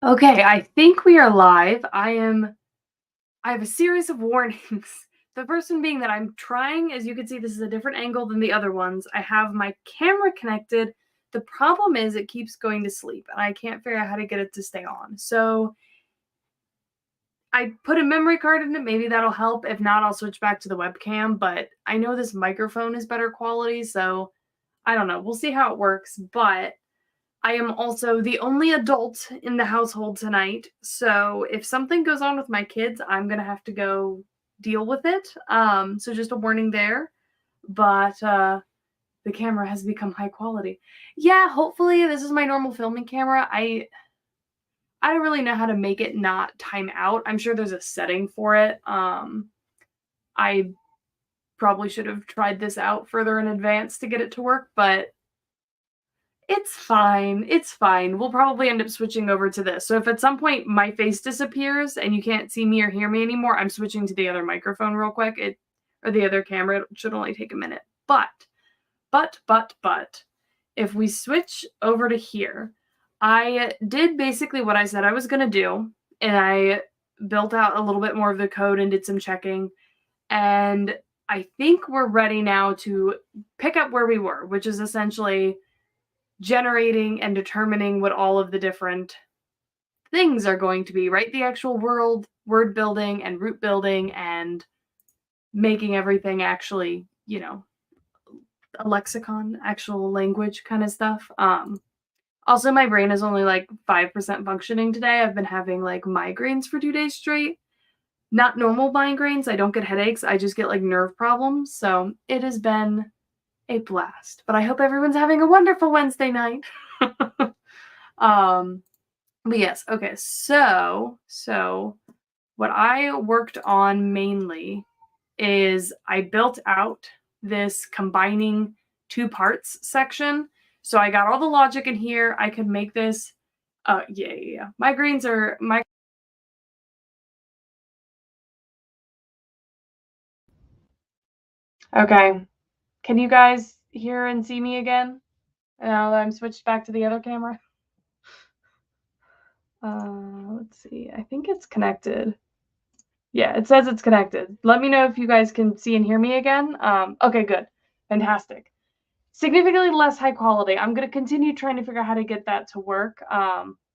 Okay, I think we are live. I have a series of warnings. The first one being that I'm trying, as you can see, this is a different angle than the other ones. I have my camera connected. The problem is it keeps going to sleep and I can't figure out how to get it to stay on. So I put a memory card in it. Maybe that'll help. If not, I'll switch back to the webcam, but I know this microphone is better quality, so I don't know. We'll see how it works, but I am also the only adult in the household tonight, so if something goes on with my kids, I'm gonna have to go deal with it. So just a warning there. But the camera has become high quality. Yeah, hopefully this is my normal filming camera. I don't really know how to make it not time out. I'm sure there's a setting for it. I probably should have tried this out further in advance to get it to work, but it's fine. It's fine. We'll probably end up switching over to this. So if at some point my face disappears and you can't see me or hear me anymore, I'm switching to the other microphone real quick. Or the other camera. It should only take a minute. But, if we switch over to here, I did basically what I said I was going to do, and I built out a little bit more of the code and did some checking. And I think we're ready now to pick up where we were, which is essentially generating and determining what all of the different things are going to be, right? The actual word building and root building and making everything actually, a lexicon, actual language kind of stuff. Also, my brain is only like 5% functioning today. I've been having like migraines for 2 days straight. Not normal migraines. I don't get headaches. I just get like nerve problems. So it has been a blast. But I hope everyone's having a wonderful Wednesday night. But yes, okay. So what I worked on mainly is I built out this combining two parts section. So I got all the logic in here. I could make this. Yeah. Migraines are my. Okay. Can you guys hear and see me again? Now that I'm switched back to the other camera. Let's see. I think it's connected. Yeah, it says it's connected. Let me know if you guys can see and hear me again. Okay, good. Fantastic. Significantly less high quality. I'm going to continue trying to figure out how to get that to work.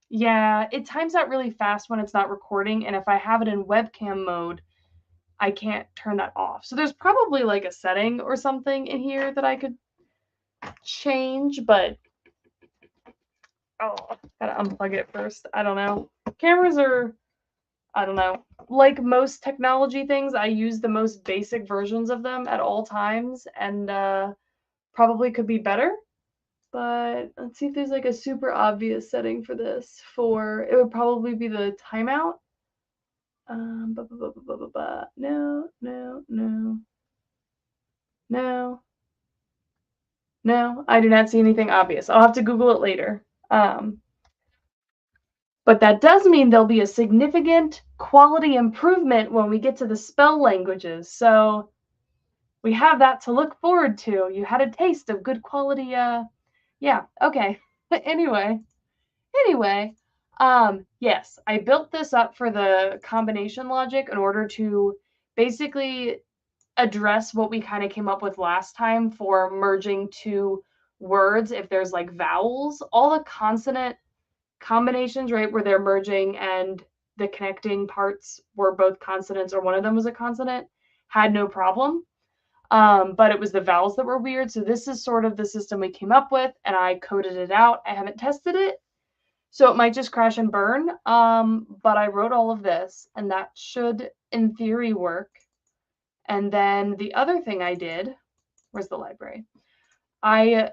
Yeah, it times out really fast when it's not recording, and if I have it in webcam mode, I can't turn that off. So there's probably like a setting or something in here that I could change, but gotta unplug it first. I don't know. Cameras are, I don't know. Like most technology things, I use the most basic versions of them at all times, and probably could be better. But let's see if there's like a super obvious setting for this. It would probably be the timeout. No, I do not see anything obvious. I'll have to Google it later. But that does mean there'll be a significant quality improvement when we get to the spell languages. So we have that to look forward to. You had a taste of good quality. Yeah, okay. Anyway, yes, I built this up for the combination logic in order to basically address what we kind of came up with last time for merging two words if there's like vowels. All the consonant combinations, right, where they're merging and the connecting parts were both consonants or one of them was a consonant, had no problem. But it was the vowels that were weird. So this is sort of the system we came up with, and I coded it out. I haven't tested it, so it might just crash and burn. But I wrote all of this, and that should, in theory, work. And then the other thing I did, where's the library? I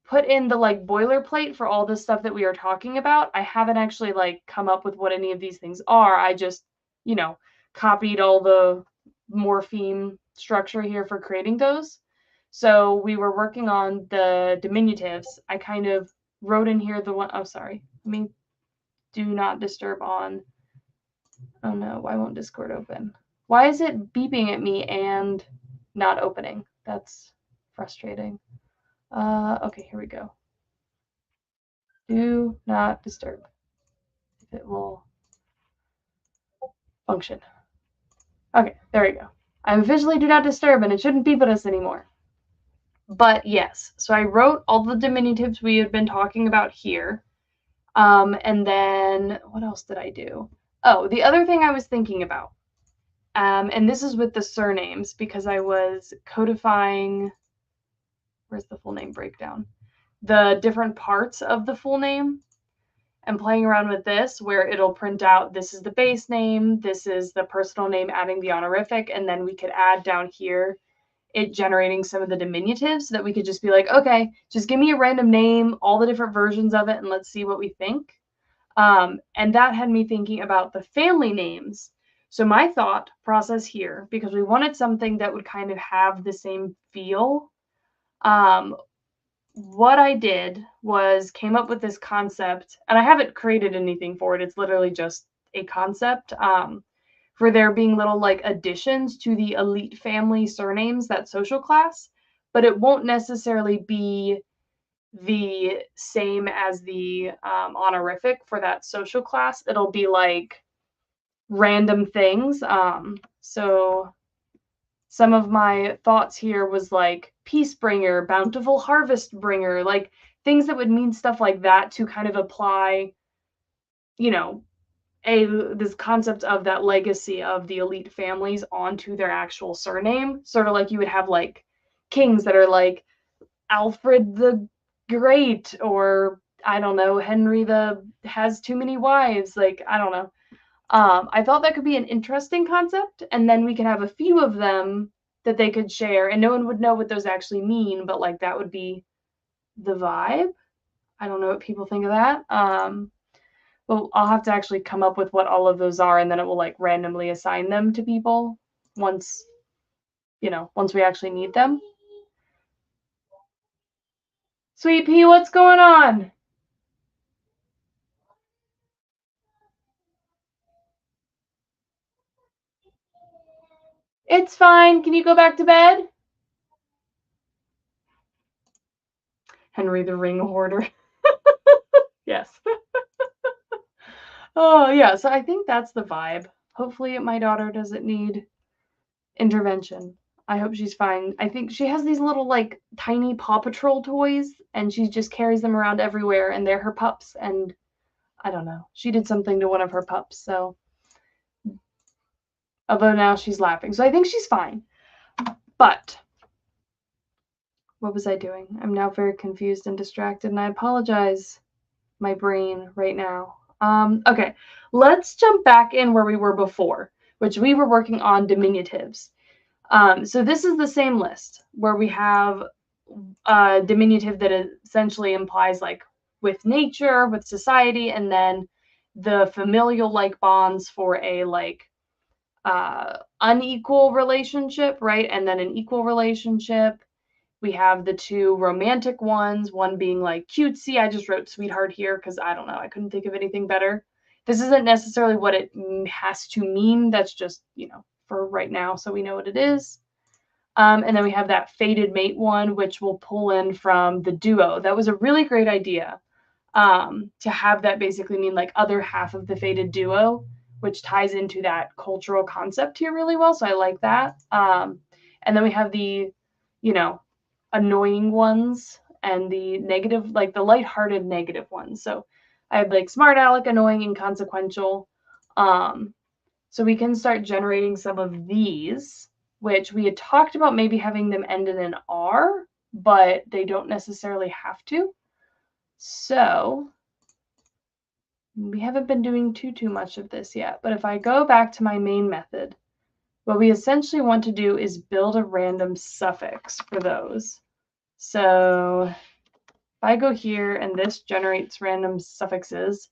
put in the like boilerplate for all the stuff that we are talking about. I haven't actually like come up with what any of these things are. I just, copied all the morpheme structure here for creating those. So we were working on the diminutives. I kind of wrote in here the one, oh, sorry. I mean, do not disturb on. Oh no, why won't Discord open? Why is it beeping at me and not opening? That's frustrating. Okay, here we go. Do not disturb. If it will function. Okay, there we go. I'm officially do not disturb and it shouldn't beep at us anymore. But yes, so I wrote all the diminutives we had been talking about here. And then what else did I do? Oh, the other thing I was thinking about, and this is with the surnames because I was codifying, where's the full name breakdown? The different parts of the full name and playing around with this where it'll print out this is the base name, this is the personal name adding the honorific, and then we could add down here it generating some of the diminutives so that we could just be like, okay, just give me a random name, all the different versions of it, and let's see what we think. And that had me thinking about the family names. So my thought process here, because we wanted something that would kind of have the same feel, what I did was came up with this concept, and I haven't created anything for it. It's literally just a concept for there being little like additions to the elite family surnames, that social class, but it won't necessarily be the same as the honorific for that social class. It'll be like random things. So some of my thoughts here was like peace bringer, bountiful harvest bringer, like things that would mean stuff like that to kind of apply, you know, this concept of that legacy of the elite families onto their actual surname. Sort of like you would have like kings that are like Alfred the Great, or I don't know, Henry the has too many wives. Like, I don't know. I thought that could be an interesting concept, and then we could have a few of them that they could share, and no one would know what those actually mean, but like that would be the vibe. I don't know what people think of that. Well, I'll have to actually come up with what all of those are, and then it will like randomly assign them to people once, once we actually need them. Sweet Pea, what's going on? It's fine. Can you go back to bed? Henry the Ring Hoarder. Yes. Oh, yeah. So I think that's the vibe. Hopefully my daughter doesn't need intervention. I hope she's fine. I think she has these little like tiny Paw Patrol toys and she just carries them around everywhere and they're her pups, and I don't know. She did something to one of her pups, so although now she's laughing. So I think she's fine. But what was I doing? I'm now very confused and distracted, and I apologize, my brain, right now. Okay, let's jump back in where we were before, which we were working on diminutives. So this is the same list where we have a diminutive that essentially implies like with nature, with society, and then the familial like bonds for a like unequal relationship, right? And then an equal relationship. We have the two romantic ones, one being like cutesy. I just wrote sweetheart here because I don't know. I couldn't think of anything better. This isn't necessarily what it has to mean. That's just, for right now, so we know what it is. And then we have that fated mate one, which will pull in from the duo. That was a really great idea, to have that basically mean like other half of the fated duo, which ties into that cultural concept here really well. So I like that. And then we have the, annoying ones and the negative, like the lighthearted negative ones. So I have like smart aleck, annoying, inconsequential. So we can start generating some of these, which we had talked about maybe having them end in an R, but they don't necessarily have to. So we haven't been doing too much of this yet, but if I go back to my main method, what we essentially want to do is build a random suffix for those. So if I go here and this generates random suffixes,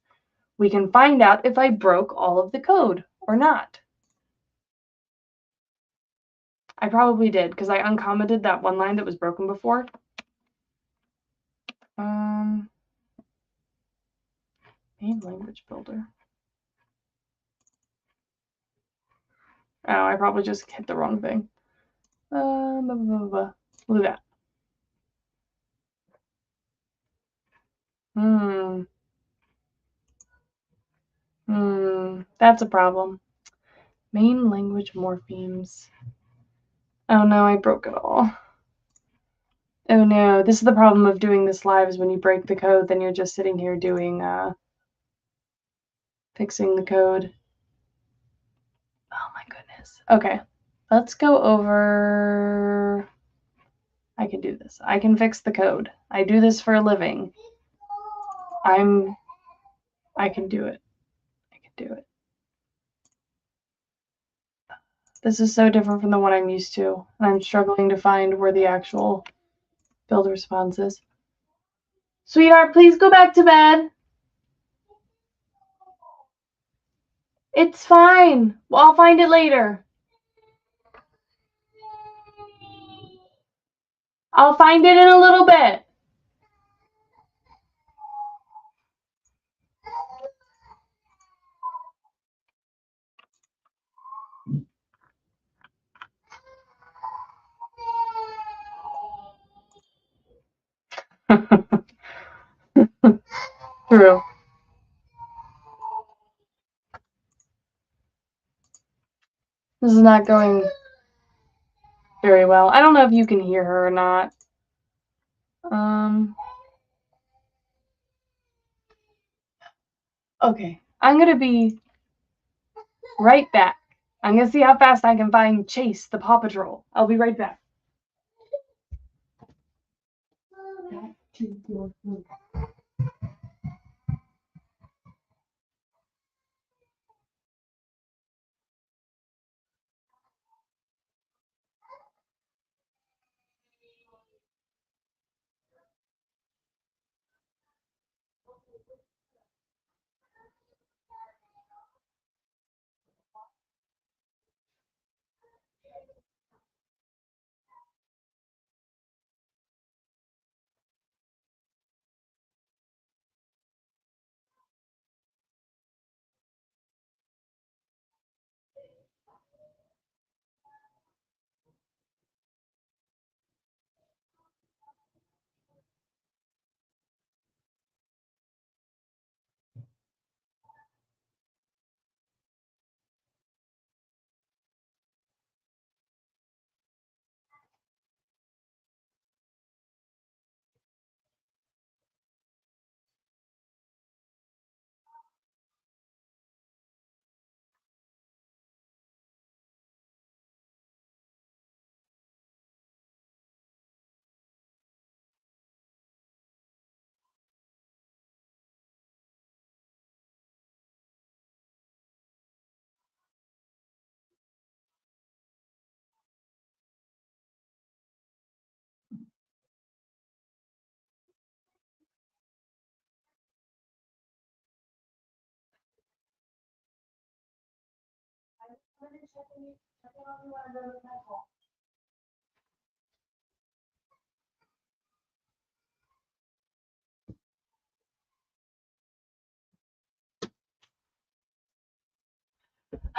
we can find out if I broke all of the code or not. I probably did because I uncommented that one line that was broken before. Main language builder. Oh, I probably just hit the wrong thing. Look at that. That's a problem. Main language morphemes. Oh no, I broke it all. Oh no, this is the problem of doing this live, is when you break the code, then you're just sitting here doing, fixing the code. Oh my goodness. Okay, let's go over... I can do this. I can fix the code. I do this for a living. I can do it. I can do it. This is so different from the one I'm used to, and I'm struggling to find where the actual build response is. Sweetheart, please go back to bed. It's fine. Well, I'll find it later. I'll find it in a little bit. True. This is not going very well. I don't know if you can hear her or not. Okay. I'm going to be right back. I'm going to see how fast I can find Chase, the Paw Patrol. I'll be right back.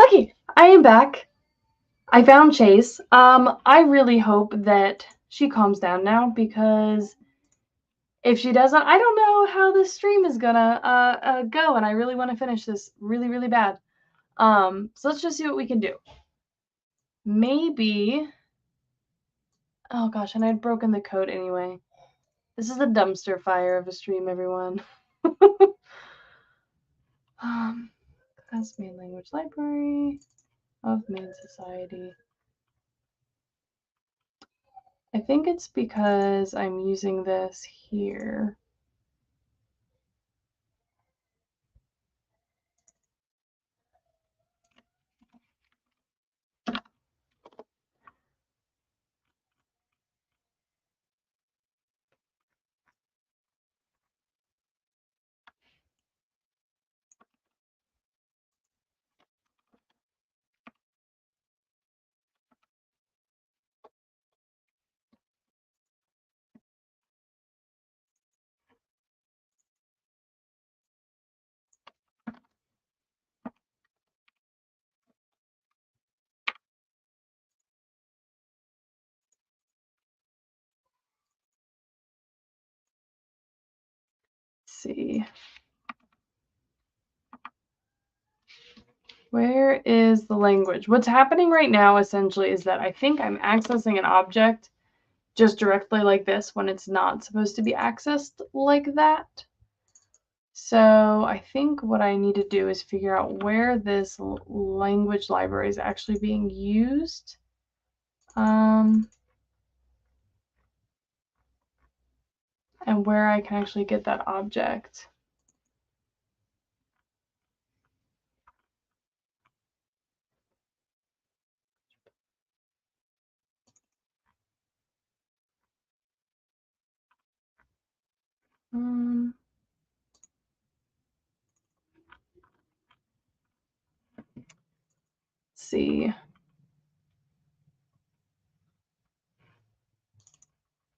Okay, I am back. I found Chase. I really hope that she calms down now, because if she doesn't, I don't know how this stream is gonna go, and I really want to finish this really, really bad. So let's just see what we can do. Maybe... Oh gosh, and I'd broken the code anyway. This is a dumpster fire of a stream, everyone. Class main language library of main society. I think it's because I'm using this here. Let's see. Where is the language? What's happening right now essentially is that I think I'm accessing an object just directly like this when it's not supposed to be accessed like that. So I think what I need to do is figure out where this language library is actually being used. And where I can actually get that object. Let's see.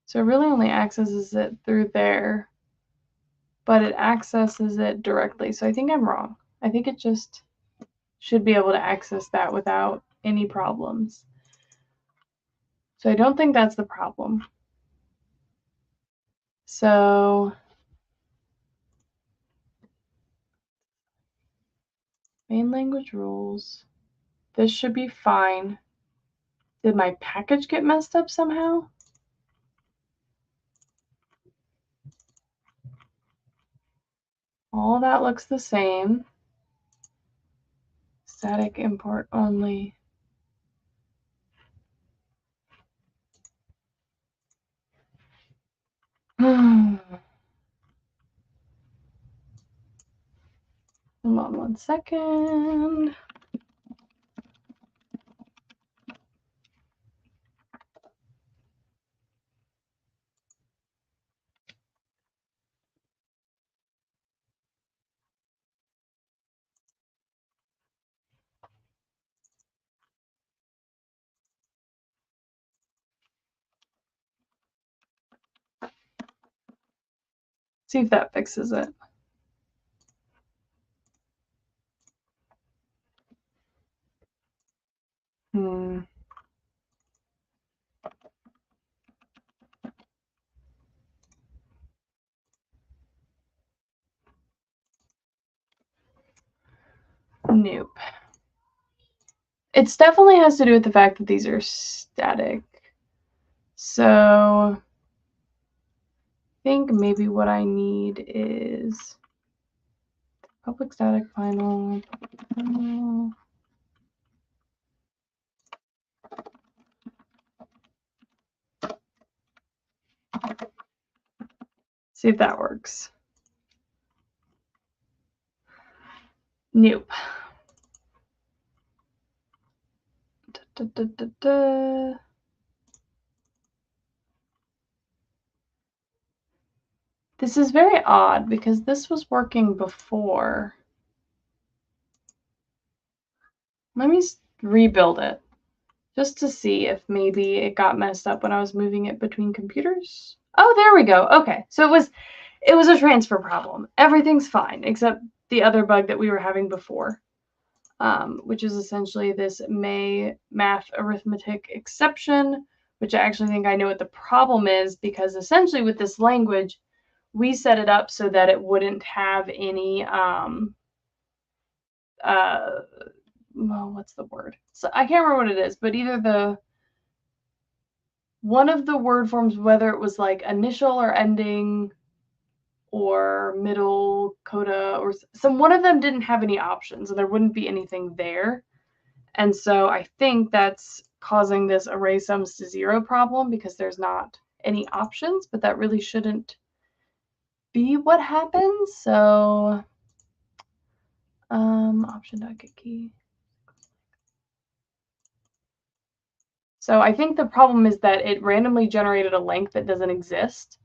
So it really only accesses it through there, but it accesses it directly. So I think I'm wrong. I think it just should be able to access that without any problems. So I don't think that's the problem. So main language rules. This should be fine. Did my package get messed up somehow? All that looks the same. Static import only. Hold on 1 second. See if that fixes it. Nope. It definitely has to do with the fact that these are static. So I think maybe what I need is public static final. See if that works. Nope. This is very odd because this was working before. Let me rebuild it just to see if maybe it got messed up when I was moving it between computers. Oh, there we go. Okay, so it was a transfer problem. Everything's fine except the other bug that we were having before, which is essentially this math arithmetic exception, which I actually think I know what the problem is because essentially with this language, we set it up so that it wouldn't have any well, what's the word? So I can't remember what it is, but either one of the word forms, whether it was like initial or ending or middle coda or one of them didn't have any options, and there wouldn't be anything there. And so I think that's causing this array sums to 0 problem because there's not any options, but that really shouldn't be what happens. So option.getKey. So I think the problem is that it randomly generated a length that doesn't exist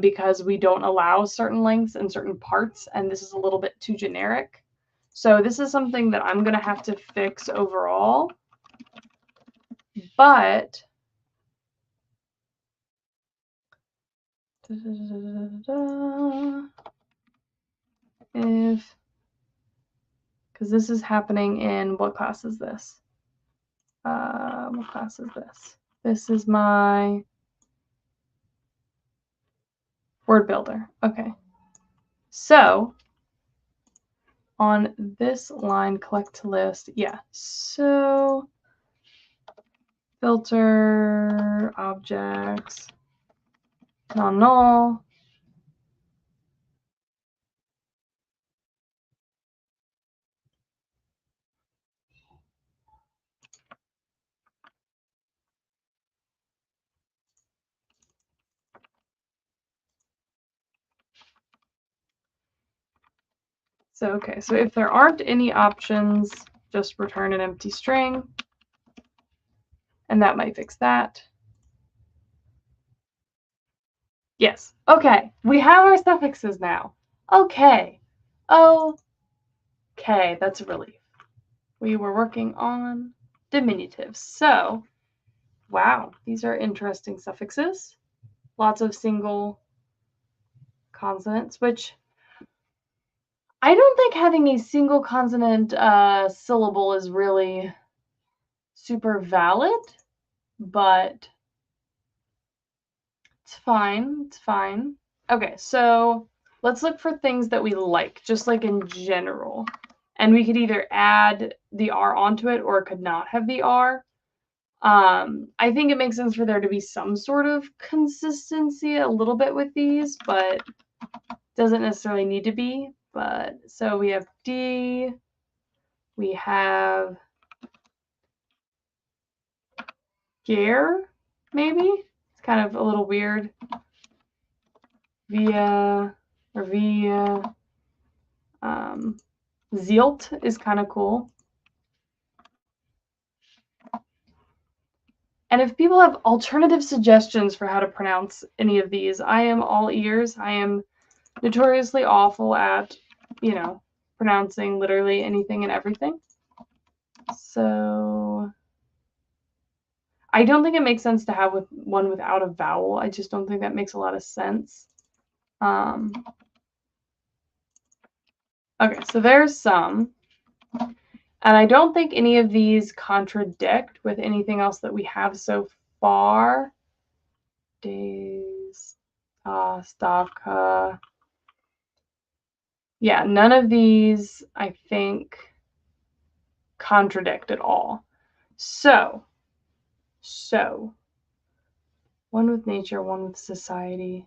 because we don't allow certain lengths in certain parts, and this is a little bit too generic. So this is something that I'm going to have to fix overall. But if, because this is happening in, what class is this? What class is this? This is my word builder. Okay. So on this line, collect to list. Yeah, so filter objects, non-null. So, okay, so if there aren't any options, just return an empty string, and that might fix that. Yes, okay, we have our suffixes now. Okay, okay, that's a relief. We were working on diminutives. So, wow, these are interesting suffixes. Lots of single consonants, which I don't think having a single consonant syllable is really super valid, but it's fine. It's fine. Okay, so let's look for things that we like, just like in general. And we could either add the R onto it or it could not have the R. I think it makes sense for there to be some sort of consistency a little bit with these, but doesn't necessarily need to be. But so we have D, we have Gare, maybe? It's kind of a little weird. Via or via. Zielt is kind of cool. And if people have alternative suggestions for how to pronounce any of these, I am all ears. I am notoriously awful at, pronouncing literally anything and everything. So I don't think it makes sense to have one without a vowel. I just don't think that makes a lot of sense. Okay, so there's some. And I don't think any of these contradict with anything else that we have so far. Days, stavka. Yeah, none of these, I think, contradict at all. So, one with nature, one with society.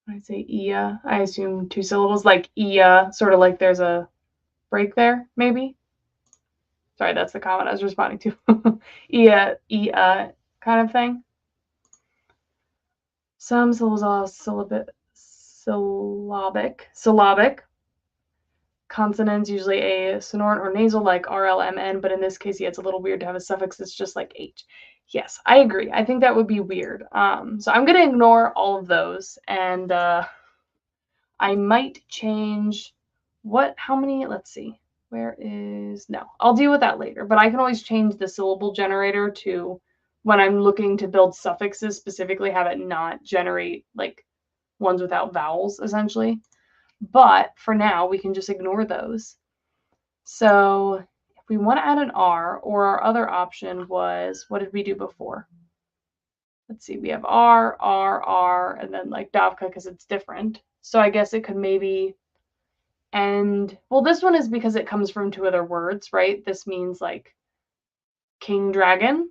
When I say ia, I assume two syllables, like ia, sort of like there's a break there, maybe? Sorry, that's the comment I was responding to. ia, kind of thing. Some syllables are syllabic. Consonants, usually a sonorant or nasal like RLMN, but in this case, yeah, it's a little weird to have a suffix that's just like H. Yes, I agree. I think that would be weird. So I'm going to ignore all of those, and I might change how many, let's see, no, I'll deal with that later, but I can always change the syllable generator to, when I'm looking to build suffixes, specifically have it not generate like ones without vowels, essentially. But for now, we can just ignore those. So if we want to add an R, or our other option was, what did we do before? Let's see, we have R, and then like Davka because it's different. So I guess it could maybe end, well, this one is because it comes from two other words, right? This means like king dragon.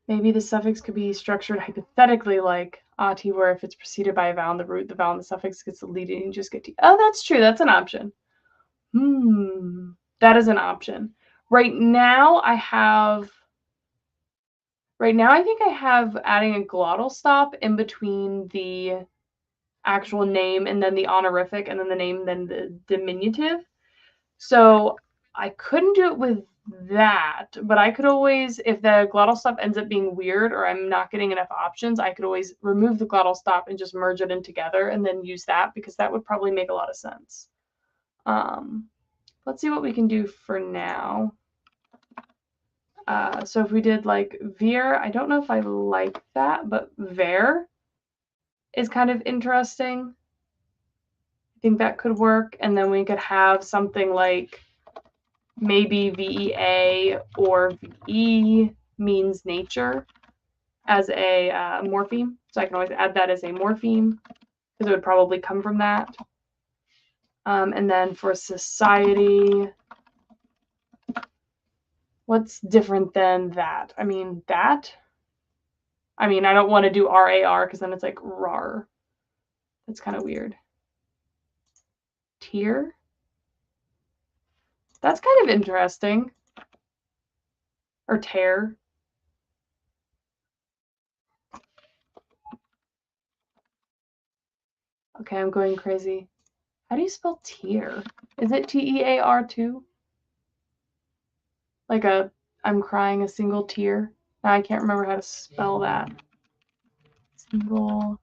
Maybe the suffix could be structured hypothetically like ati, where if it's preceded by a vowel in the root, the vowel in the suffix gets deleted and you just get to. Oh, that's true. That's an option. That is an option. Right now I think I have adding a glottal stop in between the actual name and then the honorific and then the name, then the diminutive. So I couldn't do it with that, but I could always, if the glottal stop ends up being weird or I'm not getting enough options, I could always remove the glottal stop and just merge it in together and then use that, because that would probably make a lot of sense. Let's see what we can do for now. So if we did like veer, I don't know if I like that, but ver is kind of interesting. I think that could work. And then we could have something like maybe VEA or VE means nature as a morpheme. So I can always add that as a morpheme because it would probably come from that. And then for society, what's different than that? I mean, that? I mean, I don't want to do RAR because then it's like RAR. That's kind of weird. Tier? That's kind of interesting. Or tear. Okay, I'm going crazy. How do you spell tear? Is it TEAR too? Like I'm crying a single tear? Now I can't remember how to spell that. Single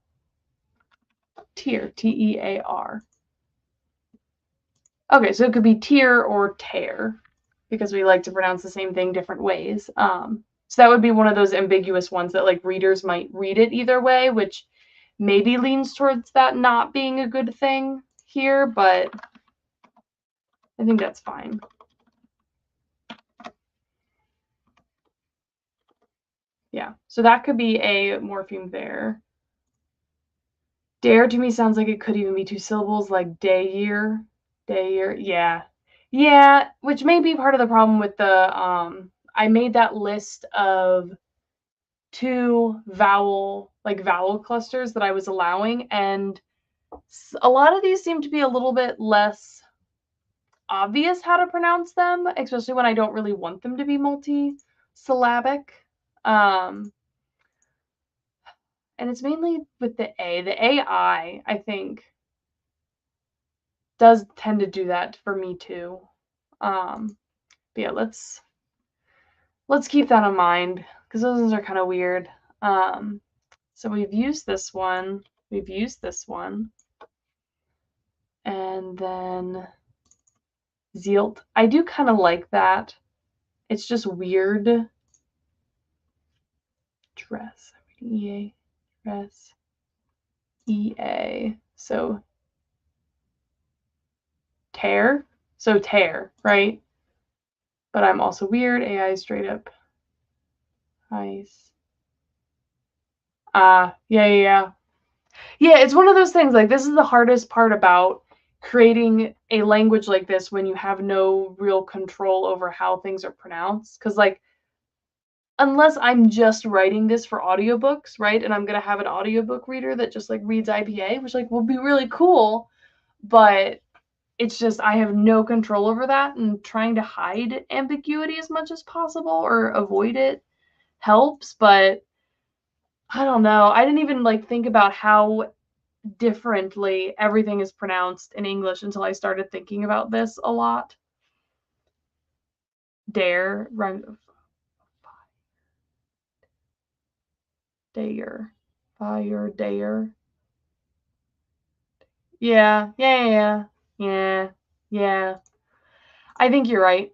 tear, TEAR. Okay, so it could be tear or tear because we like to pronounce the same thing different ways. So that would be one of those ambiguous ones that like readers might read it either way, which maybe leans towards that not being a good thing here, but I think that's fine. Yeah, so that could be a morpheme there. Dare to me sounds like it could even be two syllables, like day year, yeah. Yeah, which may be part of the problem with the, I made that list of two vowel clusters that I was allowing, and a lot of these seem to be a little bit less obvious how to pronounce them, especially when I don't really want them to be multi-syllabic. And it's mainly with the A. The AI, I think, does tend to do that for me too. But yeah, let's keep that in mind because those ones are kind of weird. So we've used this one, and then Zielt. I do kind of like that. It's just weird. Dress, EA, dress, EA. So tear, right? But I'm also weird. AI straight up. Nice. Yeah. Yeah, it's one of those things, like, this is the hardest part about creating a language like this when you have no real control over how things are pronounced. Because, like, unless I'm just writing this for audiobooks, right, and I'm gonna have an audiobook reader that just, like, reads IPA, which, like, will be really cool, but it's just I have no control over that, and trying to hide ambiguity as much as possible or avoid it helps, but I don't know. I didn't even, like, think about how differently everything is pronounced in English until I started thinking about this a lot. Dare, dare, fire, dare. Yeah. I think you're right.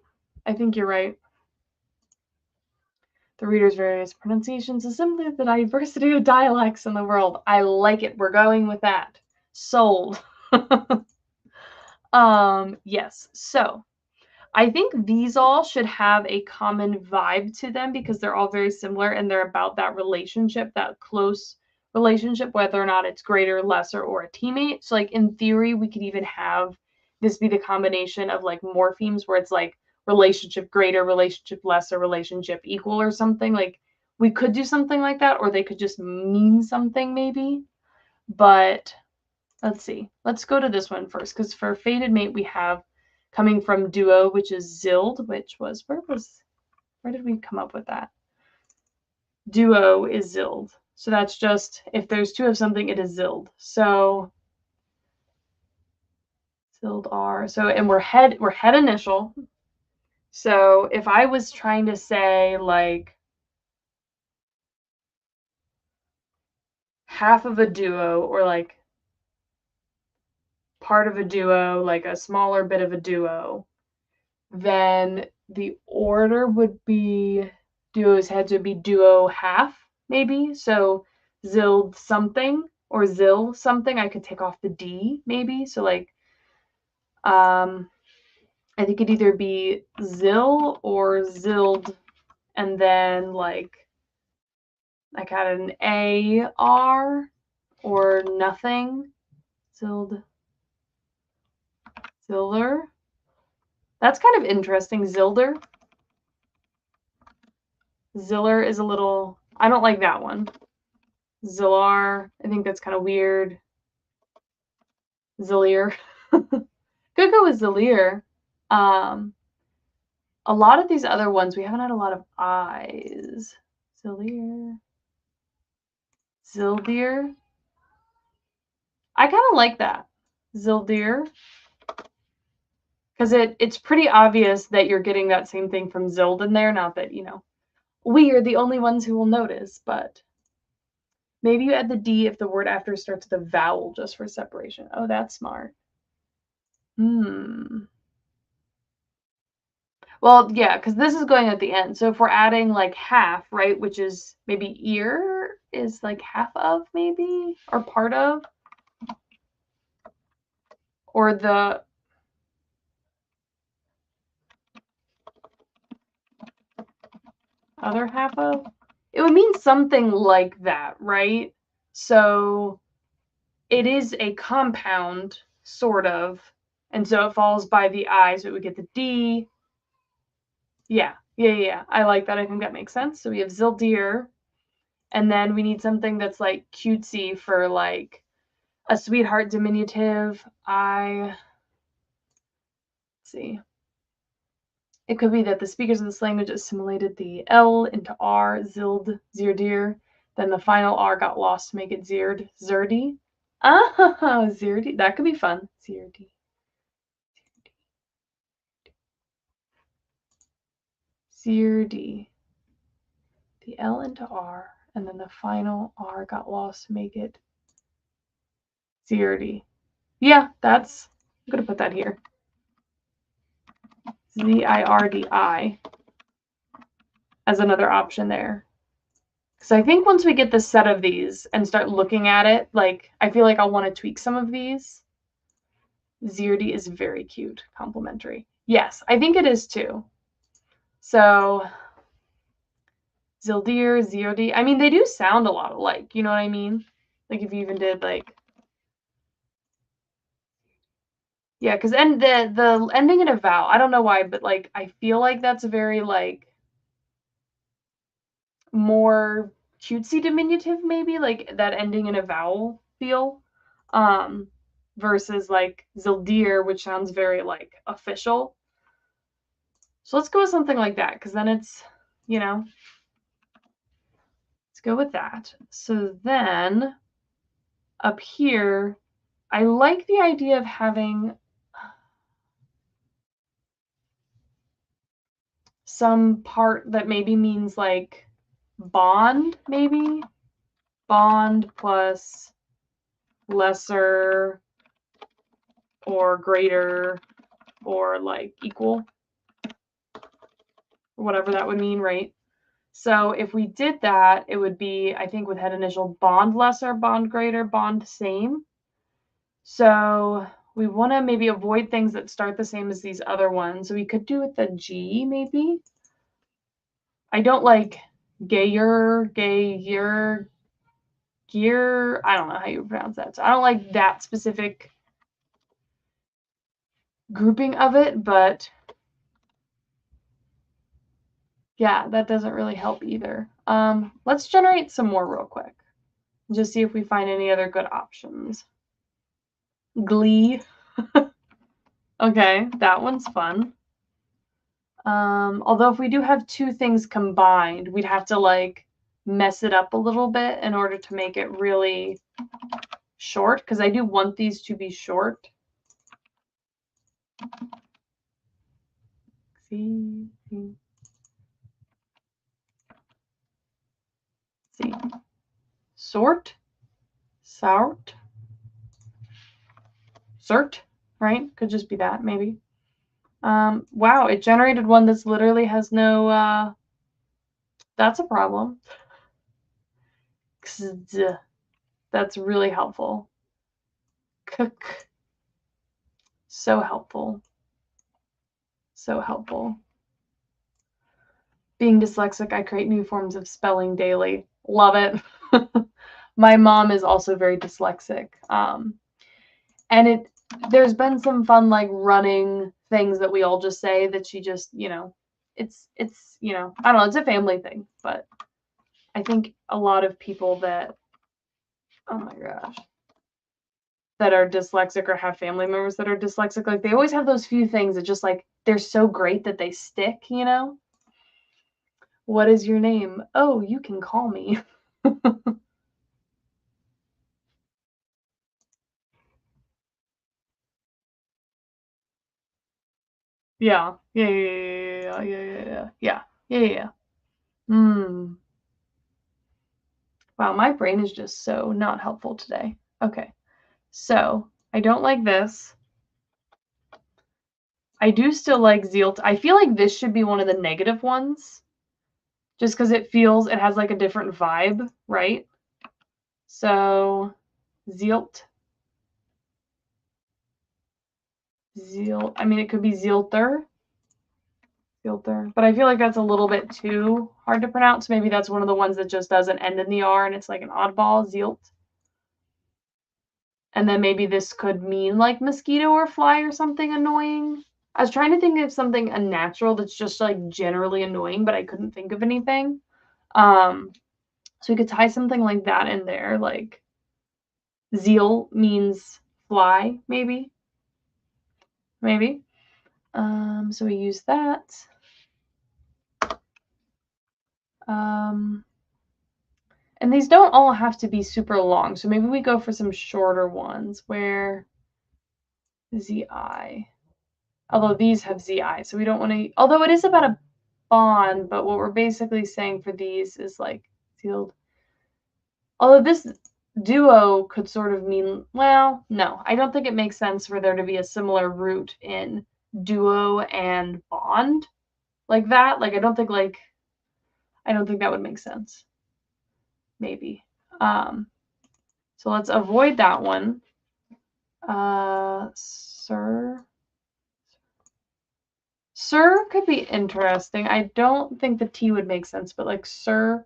The reader's various pronunciations is simply the diversity of dialects in the world. I like it. We're going with that. Sold. Yes. So I think these all should have a common vibe to them because they're all very similar and they're about that relationship, that close relationship, whether or not it's greater, lesser, or a teammate. So, like, in theory, we could even have this be the combination of like morphemes where it's like relationship greater, relationship lesser, relationship equal, or something. Like, we could do something like that, or they could just mean something maybe. But let's see. Let's go to this one first because for fated mate, we have coming from duo, which is Zild, which was, where did we come up with that? Duo is Zild. So that's just, if there's two of something, it is Zild. So Zild R. So, and we're head initial. So if I was trying to say like half of a duo or like part of a duo, like a smaller bit of a duo, then the order would be duo's heads would be duo half, maybe. So Zild something or Zil something. I could take off the D, maybe. So like I think it'd either be Zil or Zild, and then like had an A R or nothing. Zild. Ziller. That's kind of interesting. Zilder. Ziller is a little, I don't like that one. Zillar, I think that's kind of weird. Zillier. Could go with Zillier. A lot of these other ones, we haven't had a lot of I's. Zillier. Zildir. I kind of like that. Zildir. Because it's pretty obvious that you're getting that same thing from Zild in there. Not that, we are the only ones who will notice, but maybe you add the D if the word after starts with a vowel just for separation. Oh, that's smart. Well, yeah, because this is going at the end. So if we're adding like half, right, which is maybe ear is like half of maybe, or part of, or the other half of, it would mean something like that, right? So it is a compound, sort of, and so it falls by the I, so we get the D. Yeah. I like that. I think that makes sense. So we have Zildir, and then we need something that's like cutesy for like a sweetheart diminutive. Let's see. It could be that the speakers of this language assimilated the L into R, Zild, Zirdir. Then the final R got lost to make it Zird, Zirdi. Ah, Zirdi. That could be fun. Zirdi. Zirdi. The L into R, and then the final R got lost to make it Zirdi. Yeah, I'm going to put that here. Zirdi as another option there. Because I think once we get the set of these and start looking at it, like, I feel like I'll want to tweak some of these. Zirdi is very cute, complimentary. Yes, I think it is too. So, Zildir, Zirdi, I mean, they do sound a lot alike, you know what I mean? Like, if you even did, like, yeah, because the ending in a vowel, I don't know why, but, like, I feel like that's very, like, more cutesy diminutive, maybe, like, that ending in a vowel feel. Versus like Zildir, which sounds very like official. So let's go with something like that, because then it's, let's go with that. So then up here, I like the idea of having some part that maybe means like bond, maybe bond plus lesser or greater or like equal, or whatever that would mean, right? So if we did that, it would be, I think, with head initial, bond lesser, bond greater, bond same. So we want to maybe avoid things that start the same as these other ones. So we could do with the G, maybe. I don't like gayer, gear. I don't know how you pronounce that. So I don't like that specific grouping of it, but yeah, that doesn't really help either. Let's generate some more real quick. Just see if we find any other good options. Glee. Okay, that one's fun. Although if we do have two things combined, we'd have to like mess it up a little bit in order to make it really short, because I do want these to be short. See. Sort. Sort. Sort, right? Could just be that, maybe. Wow, it generated one that's literally has no, that's a problem. That's really helpful. Cook. So helpful. So helpful. Being dyslexic, I create new forms of spelling daily. Love it. My mom is also very dyslexic. And there's been some fun like running things that we all just say that she just, you know, it's you know, I don't know, it's a family thing, but I think a lot of people that, oh my gosh, that are dyslexic or have family members that are dyslexic, like they always have those few things that just like they're so great that they stick, you know? What is your name? Oh, you can call me. Yeah. Yeah, yeah, yeah, yeah, yeah, yeah, yeah, yeah, yeah, yeah, yeah. Hmm. Wow, my brain is just so not helpful today. Okay, so I don't like this. I do still like zeal. I feel like this should be one of the negative ones, just because it has like a different vibe, right? So, zealt, I mean, it could be zealter, but I feel like that's a little bit too hard to pronounce. Maybe that's one of the ones that just doesn't end in the R and it's like an oddball, zealt. And then maybe this could mean like mosquito or fly or something annoying. I was trying to think of something unnatural that's just like generally annoying, but I couldn't think of anything. Um, so we could tie something like that in there, like zeal means fly, maybe. Maybe. So we use that. Um, and these don't all have to be super long, so maybe we go for some shorter ones where ZI. Although these have ZI, so we don't want to, although it is about a bond, but what we're basically saying for these is like sealed. Although this duo could sort of mean, well, no, I don't think it makes sense for there to be a similar root in duo and bond like that. Like I don't think that would make sense. Maybe. So let's avoid that one. Sir. Sir could be interesting. I don't think the T would make sense, but like sir,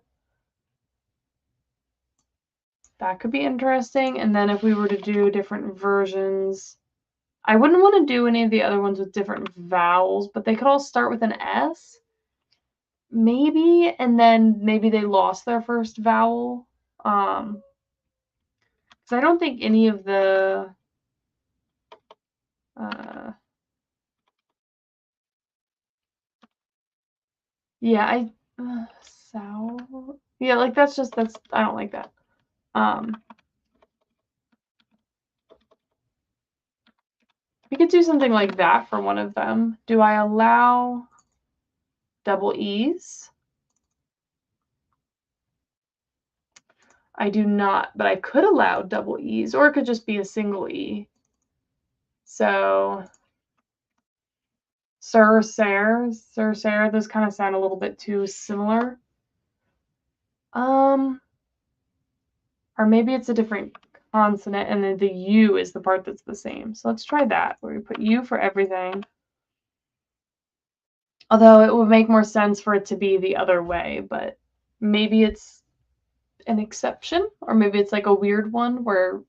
that could be interesting. And then if we were to do different versions, I wouldn't want to do any of the other ones with different vowels, but they could all start with an S. Maybe, and then maybe they lost their first vowel. Because I don't think any of the yeah, sow. Yeah, like that's I don't like that. We could do something like that for one of them. Do I allow double E's? I do not, but I could allow double E's, or it could just be a single E. So, sir, sir, those kind of sound a little bit too similar. Or maybe it's a different consonant, and then the U is the part that's the same. So let's try that, where we put U for everything. Although it would make more sense for it to be the other way, but maybe it's an exception, or maybe it's like a weird one where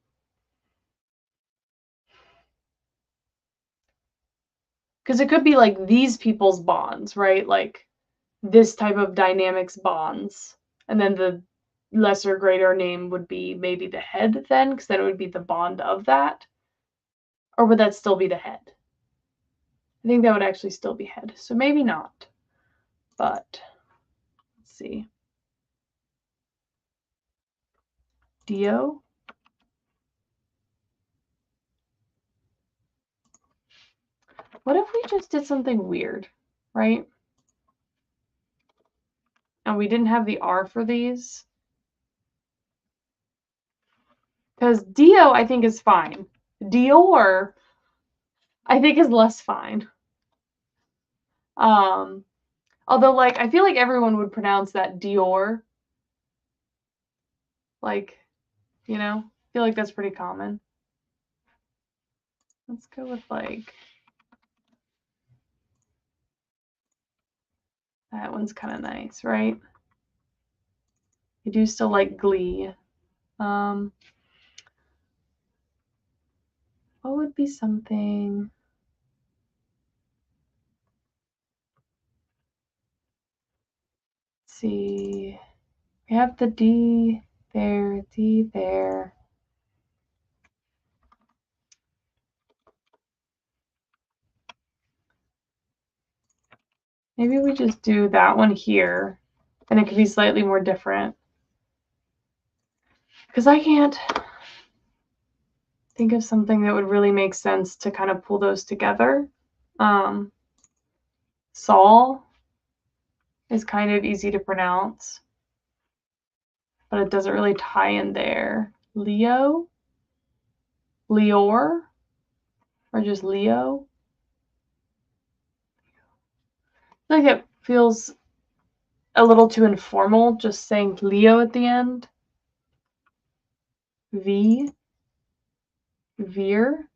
because it could be like these people's bonds, right? Like this type of dynamics bonds. And then the lesser greater name would be maybe the head then, because then it would be the bond of that. Or would that still be the head? I think that would actually still be head. So maybe not. But let's see. Dio. What if we just did something weird, right? And we didn't have the R for these. Because Dio, I think, is fine. Dior, I think, is less fine. Although, like, I feel like everyone would pronounce that Dior. Like, you know, I feel like that's pretty common. Let's go with, like, that one's kind of nice, right? I do still like Glee. What would would be something. Let's see. We have the D there, D there. Maybe we just do that one here, and it could be slightly more different. Because I can't think of something that would really make sense to kind of pull those together. Saul is kind of easy to pronounce, but it doesn't really tie in there. Leo? Leor? Or just Leo? I feel like it feels a little too informal, just saying Leo at the end. V? Veer?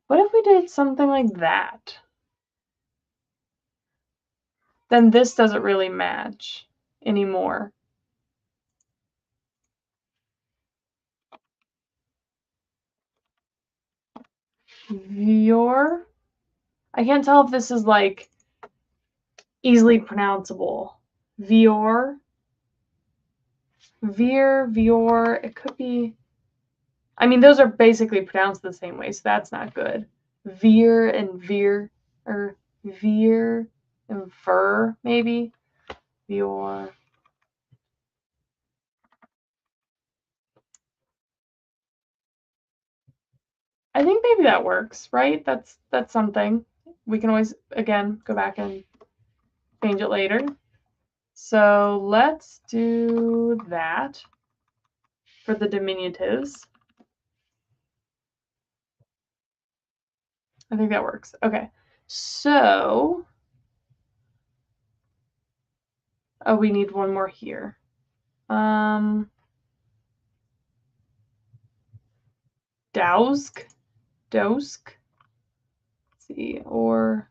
What if we did something like that? Then this doesn't really match anymore. Vior? I can't tell if this is like easily pronounceable. Vior? Veer, Vior, it could be. I mean, those are basically pronounced the same way, so that's not good. Veer and Veer, or Veer and Ver, maybe. Vior. I think maybe that works, right? That's something. We can always, again, go back and change it later. So let's do that for the diminutives. I think that works. Okay. So, oh, we need one more here. Dowsk. Let's see, or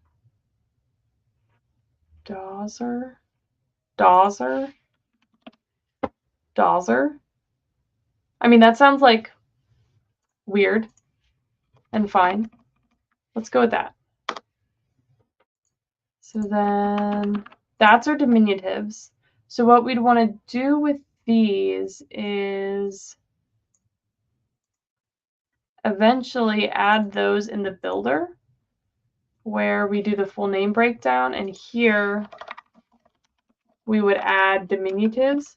Dawser. I mean, that sounds like weird and fine. Let's go with that. So then that's our diminutives. So what we'd want to do with these is eventually add those in the builder where we do the full name breakdown, and here we would add diminutives.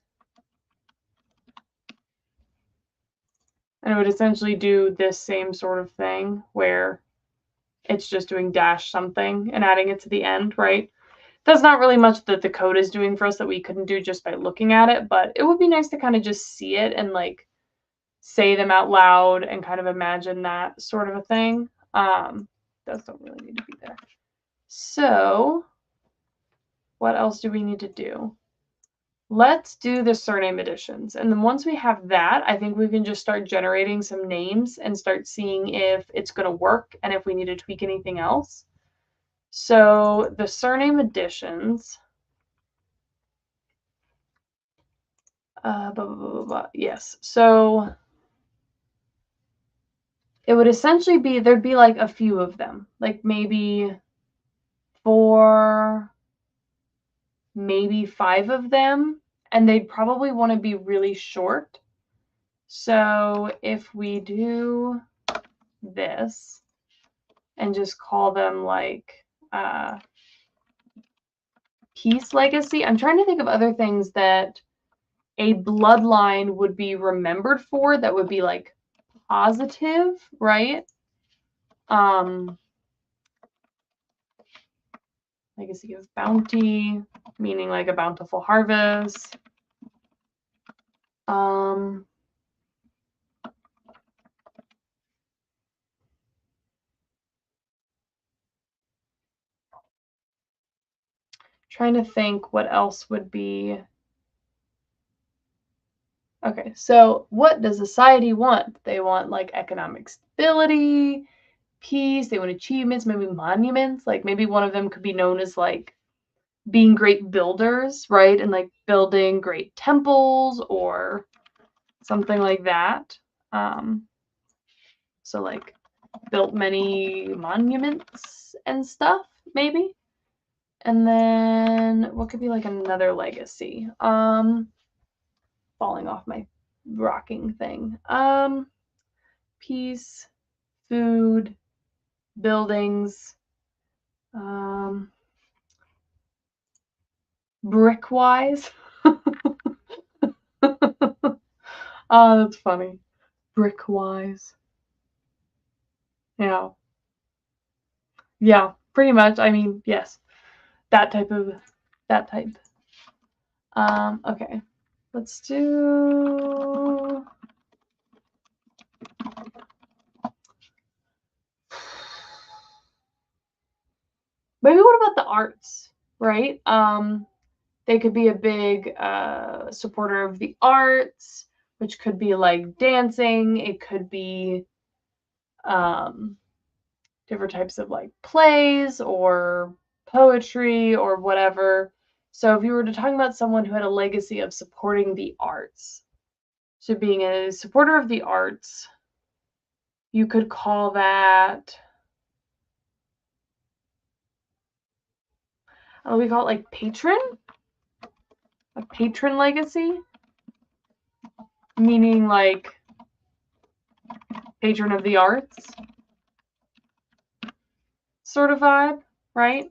And it would essentially do this same sort of thing where it's just doing dash something and adding it to the end, right? That's not really much that the code is doing for us that we couldn't do just by looking at it, but it would be nice to kind of just see it and like say them out loud and kind of imagine that sort of a thing. Those don't really need to be there. So what else do we need to do? Let's do the surname additions. And then once we have that, I think we can just start generating some names and start seeing if it's going to work and if we need to tweak anything else. So the surname additions, yes. So it would essentially be, there'd be like a few of them, like maybe 4, maybe 5 of them, and they'd probably want to be really short. So if we do this and just call them like peace legacy, I'm trying to think of other things that a bloodline would be remembered for that would be like positive, right? Legacy of bounty, meaning like a bountiful harvest. Trying to think what else would be. Okay, so what does society want? They want like economic stability, peace, they want achievements, maybe monuments. Like maybe one of them could be known as like being great builders, right? And like building great temples or something like that. So like built many monuments and stuff, maybe. And then what could be like another legacy? Falling off my rocking thing. Peace, food, buildings, brick-wise. Oh, that's funny. Brick-wise. Yeah. Yeah, pretty much. I mean, yes. That type. Okay. Let's do maybe what about the arts, right? They could be a big supporter of the arts, which could be like dancing. It could be different types of like plays or poetry or whatever. So if you were to talk about someone who had a legacy of supporting the arts, so being a supporter of the arts, you could call that, we call it like patron, a patron legacy, meaning like patron of the arts sort of vibe, right?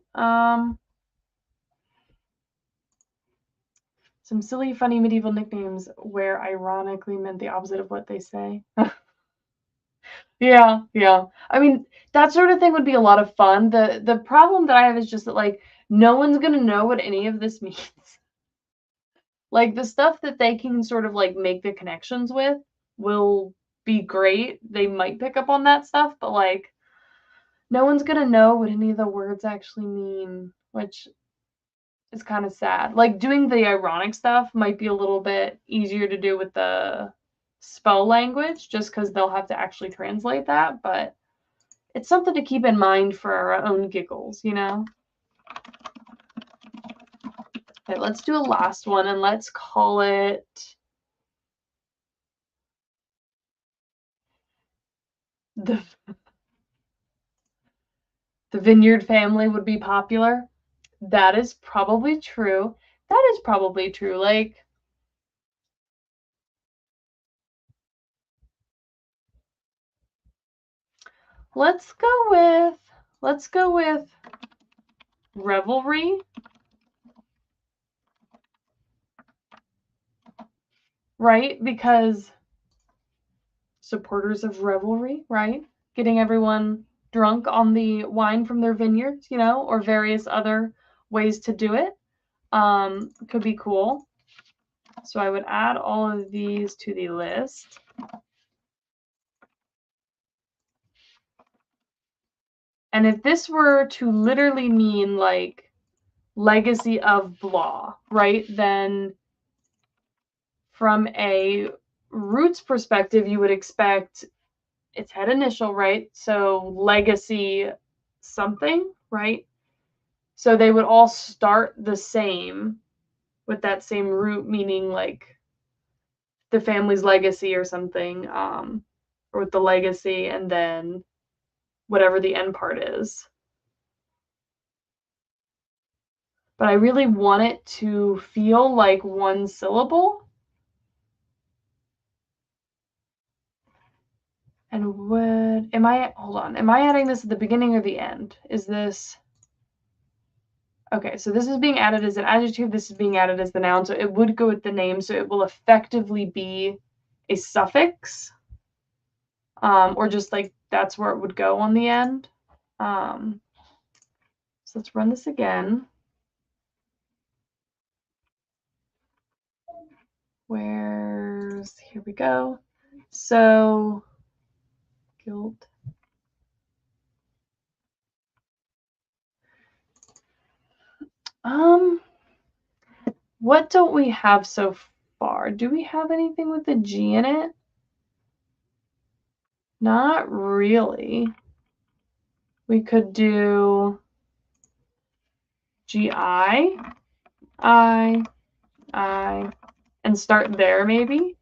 Some silly, funny medieval nicknames where ironically meant the opposite of what they say. Yeah, yeah. I mean, that sort of thing would be a lot of fun. The problem that I have is just that like no one's gonna know what any of this means. Like the stuff that they can sort of like make the connections with will be great. They might pick up on that stuff, but like no one's gonna know what any of the words actually mean, which is kind of sad. Like doing the ironic stuff might be a little bit easier to do with the spell language just because they'll have to actually translate that, but it's something to keep in mind for our own giggles, you know? Okay, let's do a last one and let's call it the vineyard family would be popular. That is probably true. That is probably true. Like, let's go with revelry, right? Because supporters of revelry, right? Getting everyone drunk on the wine from their vineyards, you know, or various other ways to do it. Could be cool. So I would add all of these to the list. And if this were to literally mean like legacy of blah, right? Then from a roots perspective, you would expect its head initial, right? So legacy something, right? So they would all start the same with that same root, meaning like the family's legacy or something, or with the legacy, and then whatever the end part is. But I really want it to feel like one syllable. And hold on, am I adding this at the beginning or the end? Is this, okay, so this is being added as an adjective, this is being added as the noun, so it would go with the name, so it will effectively be a suffix, or just like that's where it would go on the end. So let's run this again. Here we go. So, guilt. What don't we have so far? Do we have anything with a G in it? Not really. We could do GI, I, and start there maybe.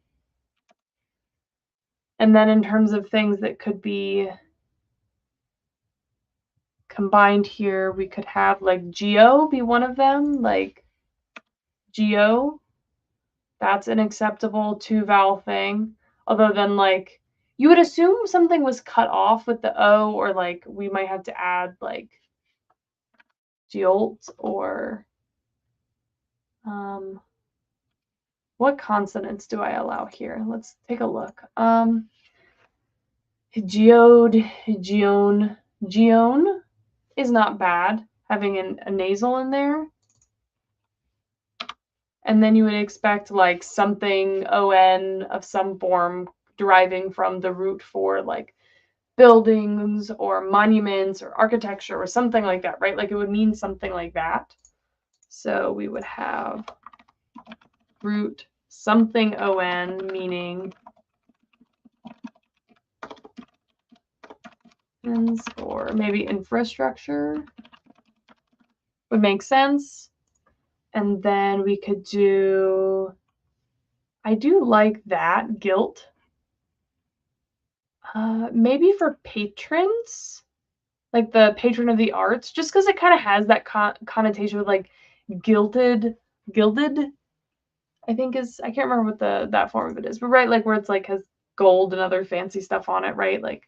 And then in terms of things that could be combined here, we could have like geo be one of them, like geo. That's an acceptable 2-vowel thing. Although then, like, you would assume something was cut off with the O, or like we might have to add like geolt, or what consonants do I allow here? Let's take a look. Geode, geone, geone is not bad, having a nasal in there. And then you would expect like something on of some form deriving from the root for like buildings or monuments or architecture or something like that, right? Like it would mean something like that. So we would have root something on, meaning or maybe infrastructure would make sense. And then we could do, I do like that, guilt. Maybe for patrons, like the patron of the arts, just because it kind of has that connotation with like gilded, I think is, I can't remember what that form of it is, but right, like where it's like has gold and other fancy stuff on it, right? Like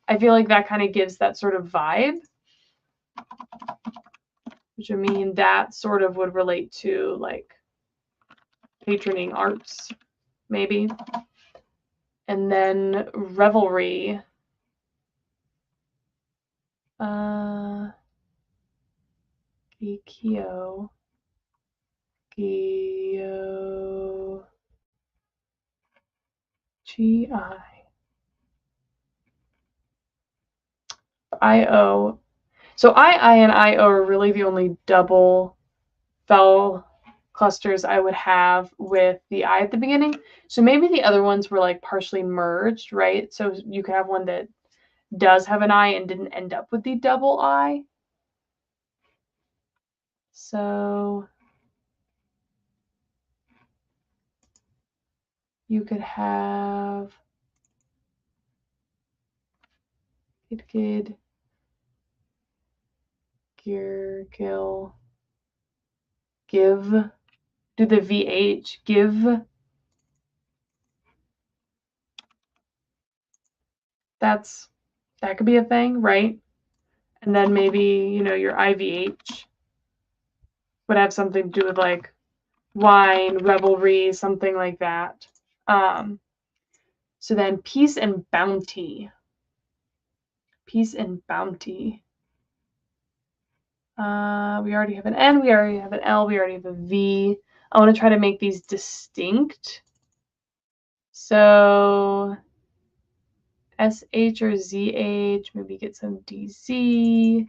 I feel like that kind of gives that sort of vibe, which I mean that sort of would relate to like patroning arts, maybe. And then revelry. Gikio. Gio. G-I. I-O. So I and I-O are really the only double vowel clusters I would have with the I at the beginning. So maybe the other ones were like partially merged, right? So you could have one that does have an I and didn't end up with the double I. So you could have Gid, Gear, Gil, Give, do the VH, give. That could be a thing, right? And then maybe, you know, your IVH would have something to do with like wine, revelry, something like that. So then peace and bounty. Peace and bounty. We already have an N, we already have an L, we already have a V. I want to try to make these distinct. So SH or ZH, maybe get some DZ.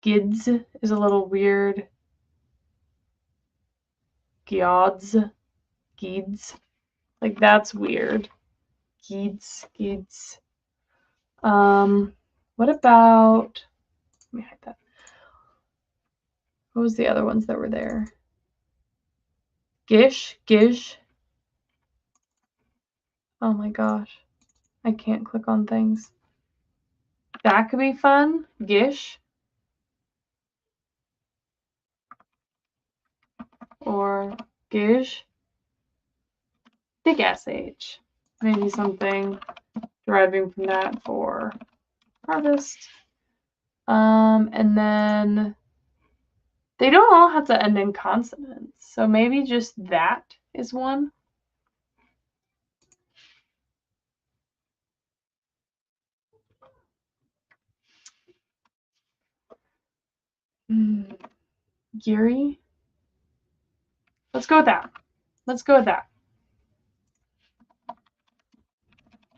Gids is a little weird. Giods, Gids. Like that's weird. Gids. What about, let me hide that. What was the other ones that were there? Gish. Oh my gosh. I can't click on things. That could be fun. Gish. Or Gish. Big SH. Maybe something deriving from that for harvest. And then they don't all have to end in consonants. So maybe just that is one. Geary. Let's go with that.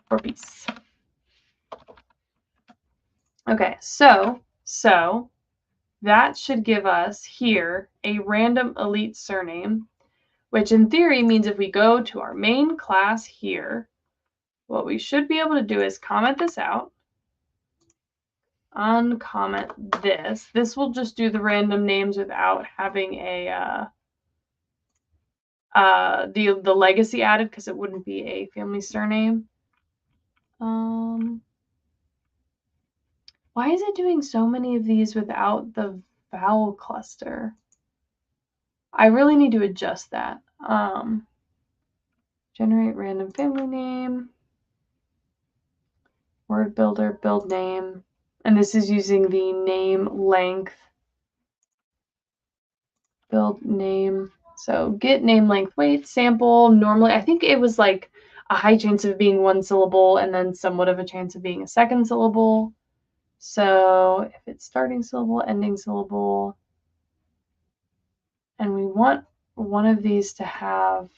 For peace. Okay, so that should give us here a random elite surname, which in theory means if we go to our main class here, what we should be able to do is comment this out, uncomment this. This will just do the random names without having a the legacy added because it wouldn't be a family surname. Why is it doing so many of these without the vowel cluster? I really need to adjust that. Generate random family name. Word builder, build name. And this is using the name length. Build name. So get name length weight sample. Normally, I think it was like a high chance of being one syllable and then somewhat of a chance of being a second syllable. So if it's starting syllable, ending syllable, and we want one of these to have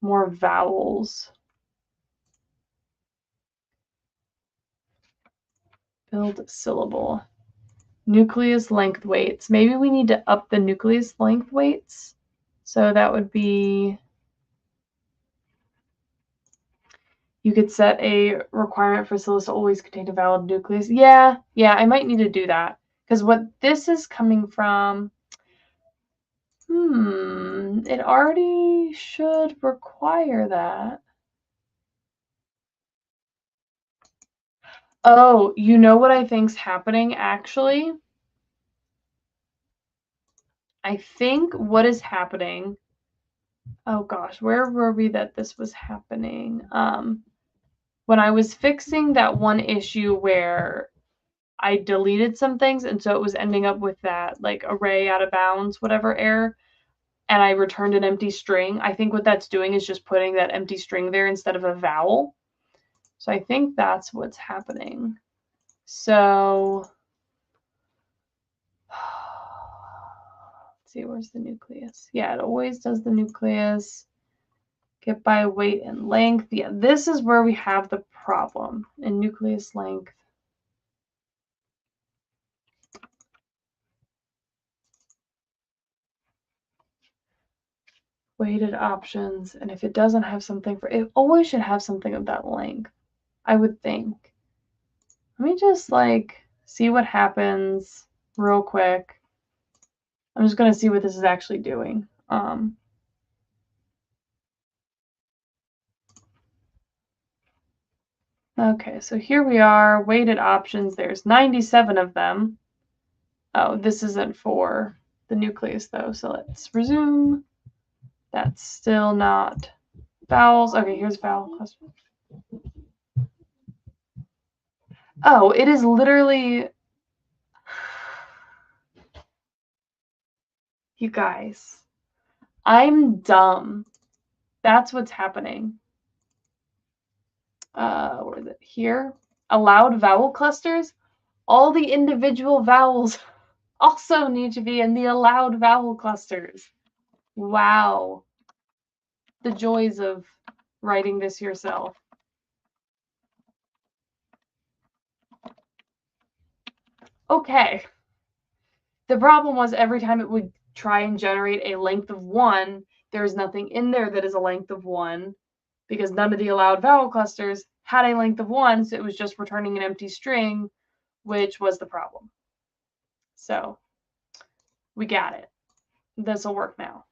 more vowels. Build syllable. Nucleus length weights. Maybe we need to up the nucleus length weights. So that would be, you could set a requirement for syllables to always contain a valid nucleus. Yeah, I might need to do that. Because what this is coming from, it already should require that. Oh, you know what I think's happening, actually? I think what is happening, oh gosh, where were we that this was happening? When I was fixing that one issue where I deleted some things, and so it was ending up with that, like, array out of bounds, whatever error, and I returned an empty string. I think what that's doing is just putting that empty string there instead of a vowel. So I think that's what's happening. So let's see, where's the nucleus? Yeah, it always does the nucleus. Get by weight and length. Yeah, this is where we have the problem in nucleus length. Weighted options, and if it doesn't have something for it, always should have something of that length, I would think. Let me just like see what happens real quick. I'm just gonna see what this is actually doing. Okay, so here we are, weighted options. There's 97 of them. Oh, this isn't for the nucleus though, so let's resume. That's still not vowels. Okay, here's vowel cluster. Oh, it is literally, you guys, I'm dumb. That's what's happening. Where is it? Here. Allowed vowel clusters. All the individual vowels also need to be in the allowed vowel clusters. Wow. The joys of writing this yourself. Okay. The problem was every time it would try and generate a length of 1, there's nothing in there that is a length of 1 because none of the allowed vowel clusters had a length of 1, so it was just returning an empty string, which was the problem. So we got it. This will work now.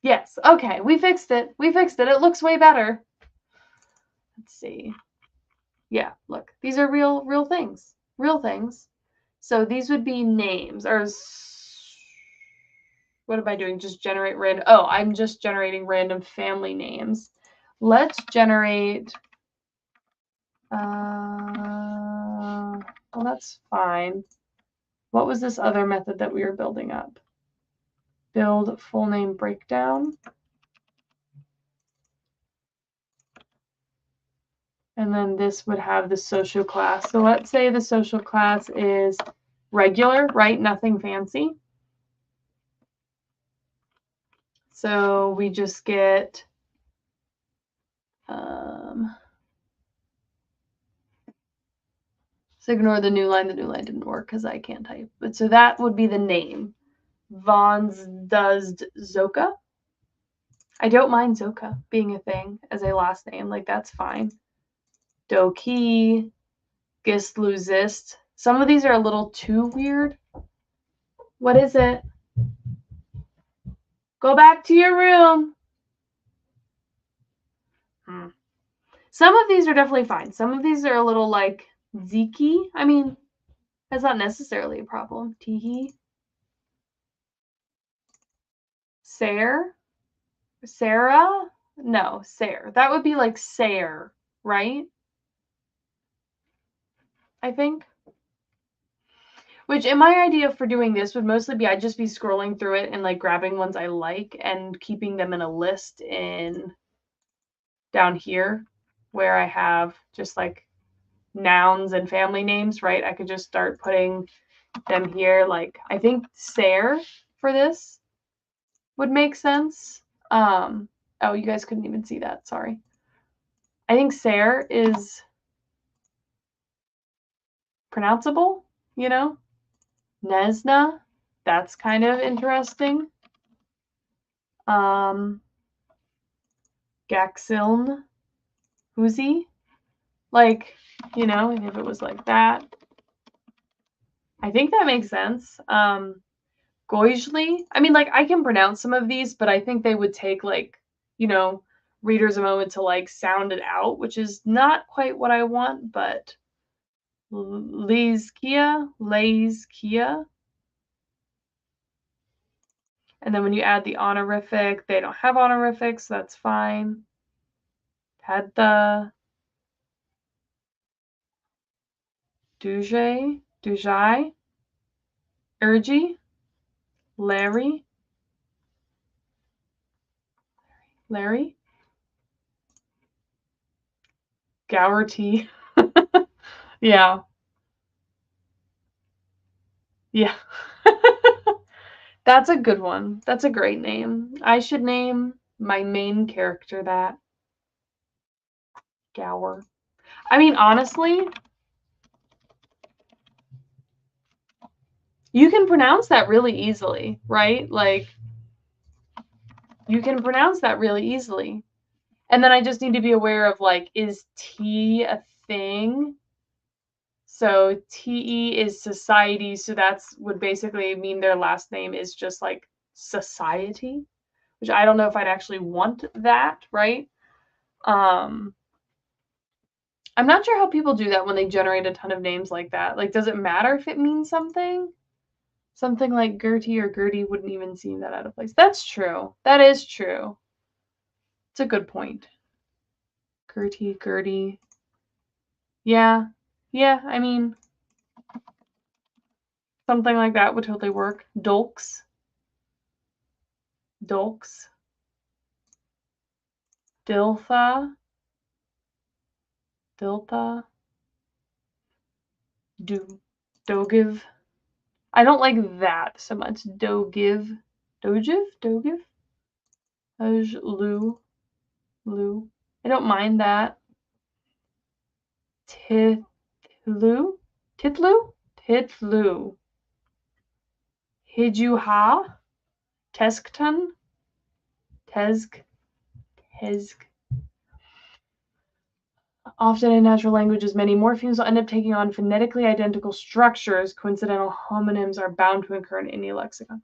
Yes, okay, we fixed it. It looks way better. Let's see. Yeah, look, these are real things. Real things. So these would be names, or what am I doing? Just generate random. Oh, I'm just generating random family names. Let's generate. Well, that's fine. What was this other method that we were building up? Build full name breakdown. And then this would have the social class. So let's say the social class is regular, right? Nothing fancy. So we just get so ignore the new line. The new line didn't work because I can't type. But so that would be the name. Vons does Zoka. I don't mind Zoka being a thing as a last name. Like, that's fine. Doki, Gistluzist. Some of these are a little too weird. What is it? Go back to your room. Some of these are definitely fine. Some of these are a little like Ziki. I mean, that's not necessarily a problem. Teehee. Sare? Sarah? No, Sare. That would be like Sare, right? I think. Which, in my idea for doing this would mostly be I'd just be scrolling through it and like grabbing ones I like and keeping them in a list in down here where I have just like nouns and family names, right? I could just start putting them here. Like I think Sare for this would make sense. Oh, you guys couldn't even see that. Sorry. I think Sare is pronounceable, you know? Nesna, that's kind of interesting. Gaxiln, Huzi, like, you know, if it was like that. I think that makes sense. Goijli, I mean, like, I can pronounce some of these, but I think they would take, like, you know, readers a moment to, like, sound it out, which is not quite what I want, but Leiskia. And then when you add the honorific, they don't have honorifics, so that's fine. Tadda, Dujai, Urgi, Larry, Gowerty. Yeah. Yeah. That's a good one. That's a great name. I should name my main character that. Gower. I mean, honestly, you can pronounce that really easily, right? Like, you can pronounce that really easily. And then I just need to be aware of, like, is T a thing? So TE is society, so that's would basically mean their last name is just like society, which I don't know if I'd actually want that, right? I'm not sure how people do that when they generate a ton of names like that. Like, does it matter if it means something? Something like Gertie or Gertie wouldn't even seem that out of place. That's true. That is true. It's a good point. Gertie. Yeah. Yeah, I mean, something like that would totally work. Dolks. Diltha. Dogiv. I don't like that so much. Dogiv. Dogiv? Lou. I don't mind that. Titlu. Hijuha. Teskton. Tezg. Often in natural languages, many morphemes will end up taking on phonetically identical structures. Coincidental homonyms are bound to occur in any lexicon.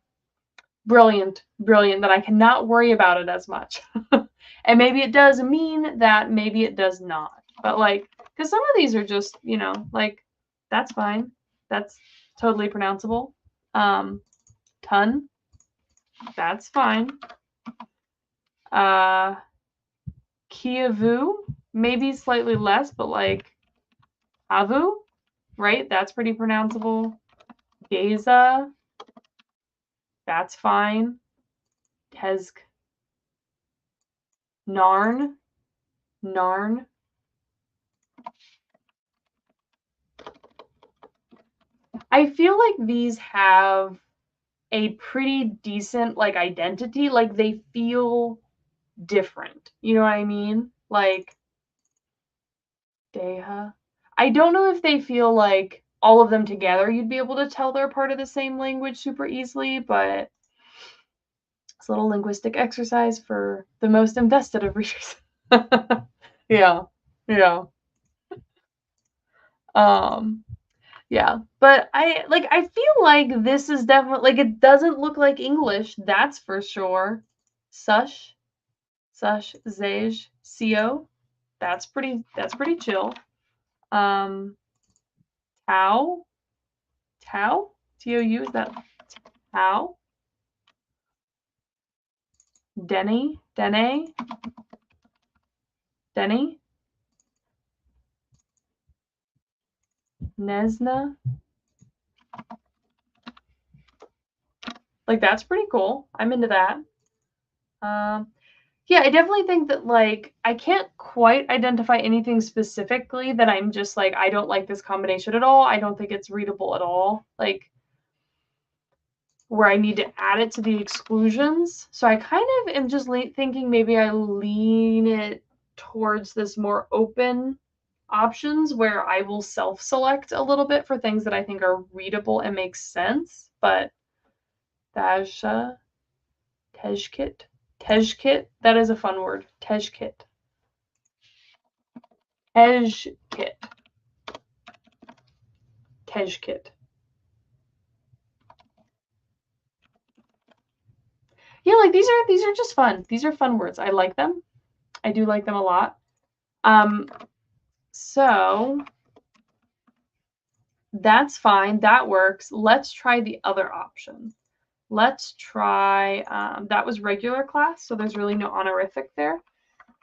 Brilliant that I cannot worry about it as much. And maybe it does mean that, maybe it does not. But like, because some of these are just, you know, like, that's fine. That's totally pronounceable. Ton, that's fine. Kiavu, maybe slightly less, but like Avu, right? That's pretty pronounceable. Geza, that's fine. Tezk. Narn. I feel like these have a pretty decent like identity. Like they feel different. You know what I mean? Like Deha. I don't know if they feel like all of them together you'd be able to tell they're part of the same language super easily, but it's a little linguistic exercise for the most invested of readers. Yeah. Um Yeah, but I feel like this is definitely like, it doesn't look like English, that's for sure. Sush, zej, co. That's pretty chill. Tau, Tau, Tou, is that Tau? Denny, Denny, Denny, Nesna. Like, that's pretty cool. I'm into that. Yeah, I definitely think that, like, I can't quite identify anything specifically that I'm just like, I don't like this combination at all. I don't think it's readable at all. Like, where I need to add it to the exclusions. So I kind of am just thinking maybe I lean it towards this more open options where I will self-select a little bit for things that I think are readable and make sense. But Dasha, Tejkit, that is a fun word. Tejkit. Tejkit. Tejkit. Yeah, like these are just fun. These are fun words. I like them. I do like them a lot. So that's fine. That works. Let's try the other option. Let's try, that was regular class, so there's really no honorific there.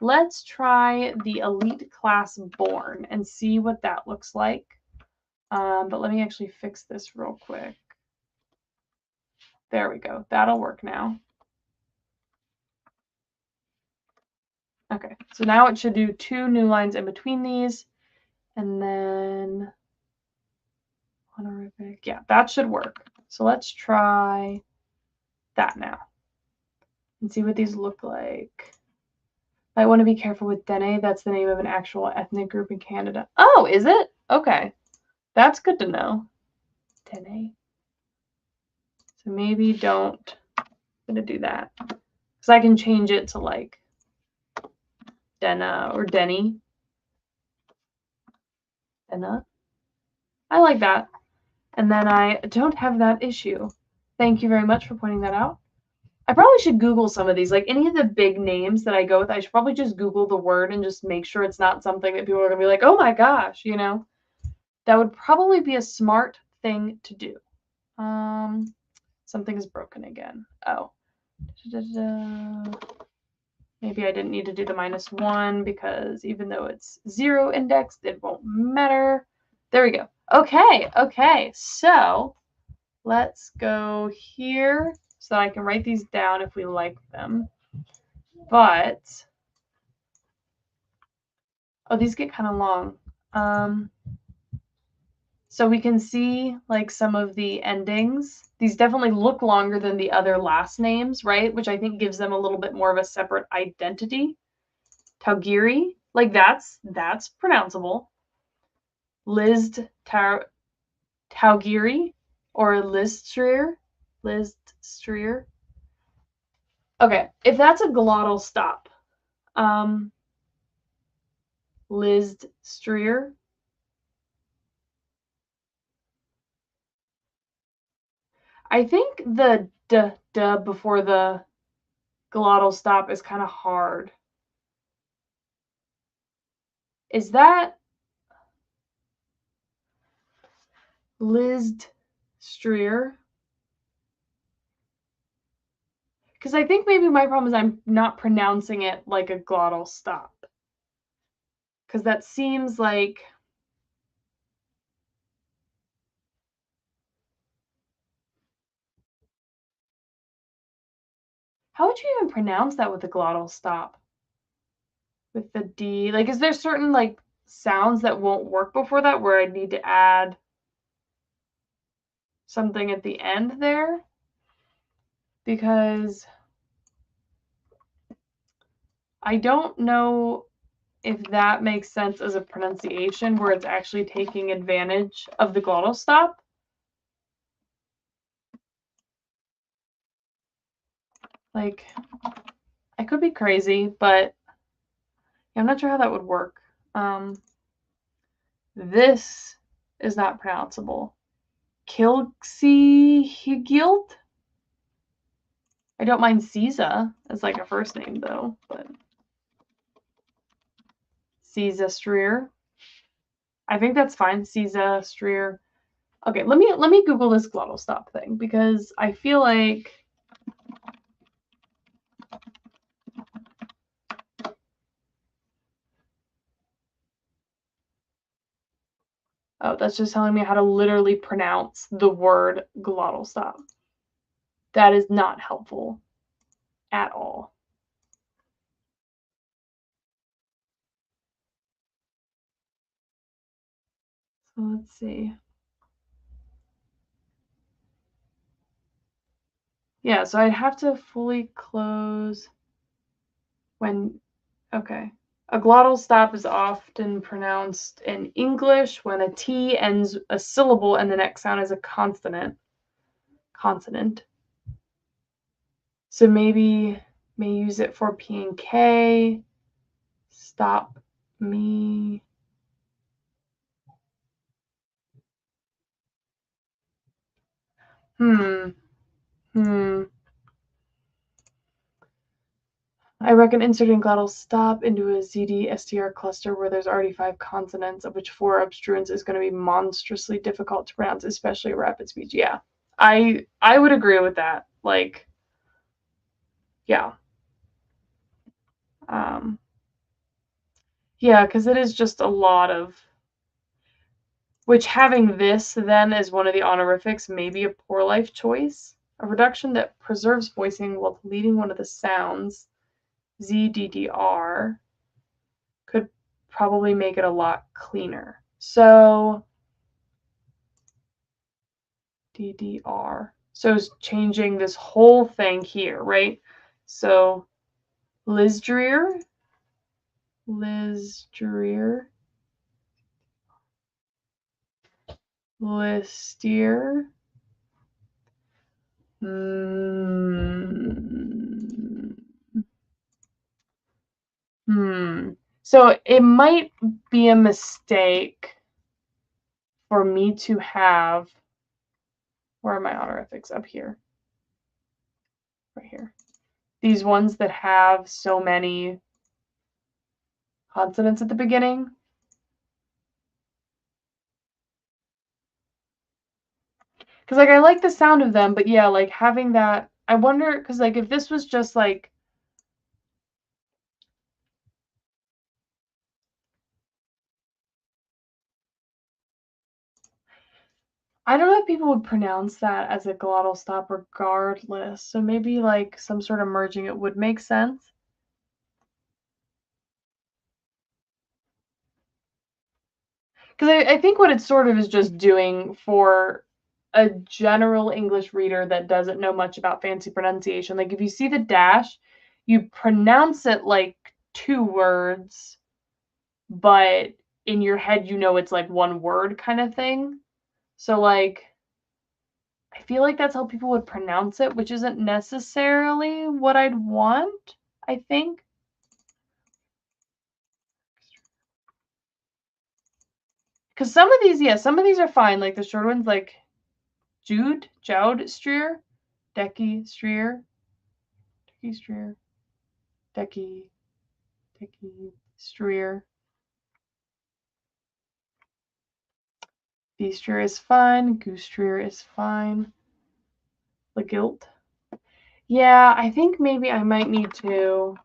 Let's try the elite class born and see what that looks like. But let me actually fix this real quick. There we go. That'll work now. Okay, so now it should do 2 new lines in between these, and then honorific. Yeah, that should work. So let's try that now and see what these look like. I want to be careful with Dene. That's the name of an actual ethnic group in Canada. Oh, is it? Okay. That's good to know. Dene. So maybe don't. I'm going to do that. Because I can change it to like Dena or Denny. Dena. I like that. And then I don't have that issue. Thank you very much for pointing that out. I probably should Google some of these. Like any of the big names that I go with, I should probably just Google the word and just make sure it's not something that people are going to be like, oh my gosh, you know? That would probably be a smart thing to do. Something is broken again. Oh. Maybe I didn't need to do the -1 because even though it's 0 indexed, it won't matter. There we go. Okay, okay. So let's go here so that I can write these down if we like them. But, oh, these get kind of long. So we can see like some of the endings. These definitely look longer than the other last names, right? Which I think gives them a little bit more of a separate identity. Taugiri, like that's pronounceable. Lizd Taugiri or Listrir. Okay, if that's a glottal stop, Listrir. I think the d before the glottal stop is kind of hard. Is that Lizd Strier? Because I think maybe my problem is I'm not pronouncing it like a glottal stop. Because that seems like... How would you even pronounce that with a glottal stop? With the D? Like, is there certain, like, sounds that won't work before that where I'd need to add something at the end there? Because I don't know if that makes sense as a pronunciation where it's actually taking advantage of the glottal stop. Like, I could be crazy, but I'm not sure how that would work. This is not pronounceable. Kilxehigilt? I don't mind Caesar as like a first name though, but Caesar Streer. I think that's fine. Caesar Streer. Okay, let me Google this glottal stop thing because I feel like oh, that's just telling me how to literally pronounce the word glottal stop. That is not helpful at all. So let's see. Yeah, so I'd have to fully close when, okay. A glottal stop is often pronounced in English when a T ends a syllable and the next sound is a consonant. So maybe may use it for P and K. Stop me. I reckon inserting glottal stop into a ZD-STR cluster where there's already 5 consonants, of which 4 obstruents, is going to be monstrously difficult to pronounce, especially rapid speech. Yeah, I would agree with that. Like, yeah. Yeah, because it is just a lot of, which having this then as one of the honorifics may be a poor life choice. A reduction that preserves voicing while deleting one of the sounds, ZDDR, could probably make it a lot cleaner. So DDR. So it's changing this whole thing here, right? So Lizdreer, Listier, So it might be a mistake for me to have, where are my honorifics? Up here. Right here. These ones that have so many consonants at the beginning. Because, like, I like the sound of them, but yeah, like, having that, I wonder, because, like, if this was just, like, I don't know if people would pronounce that as a glottal stop regardless, so maybe, like, some sort of merging it would make sense. Because I think what it sort of is just doing for a general English reader that doesn't know much about fancy pronunciation, like, if you see the dash, you pronounce it like 2 words, but in your head you know it's like 1 word kind of thing. So, like, I feel like that's how people would pronounce it, which isn't necessarily what I'd want, I think. Because some of these, yeah, some of these are fine. Like the short ones, like Joud Streer, Decky Streer, Decky Streer. Beastrier is fine. Goostrier is fine. Legilt. Yeah, I think maybe I might need to.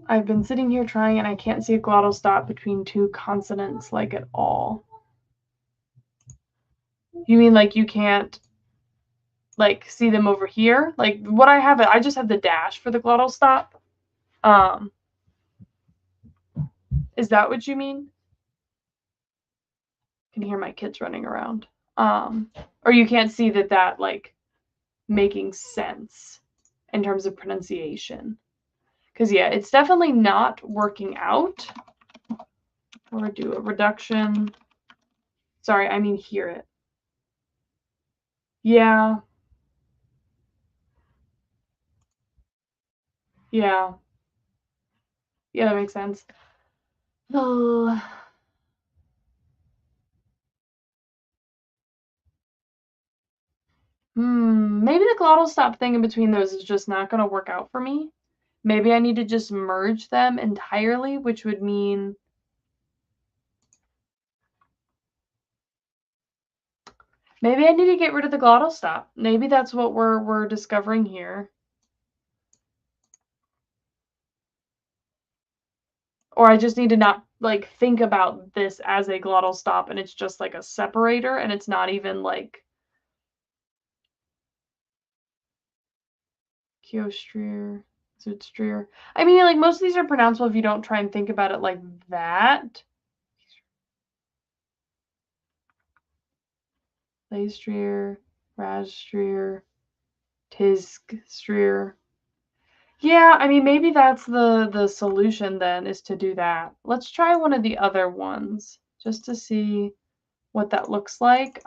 I've been sitting here trying and I can't see a glottal stop between 2 consonants like at all. You mean like you can't like see them over here? Like what I have, I just have the dash for the glottal stop. Is that what you mean? I can hear my kids running around. Or you can't see that like making sense in terms of pronunciation. Because yeah, it's definitely not working out. Or do a reduction. Sorry, I mean hear it. Yeah. Yeah. Yeah, that makes sense. Oh. Maybe the glottal stop thing in between those is just not going to work out for me. Maybe I need to just merge them entirely, which would mean maybe I need to get rid of the glottal stop. Maybe that's what we're discovering here. Or I just need to not like think about this as a glottal stop and it's just like a separator and it's not even like Kiostrier, Zootstrier. I mean, like most of these are pronounceable if you don't try and think about it like that. Laystrier, Razstrier, Tiskstrier. Yeah, I mean maybe that's the solution then is to do that. Let's try one of the other ones just to see what that looks like.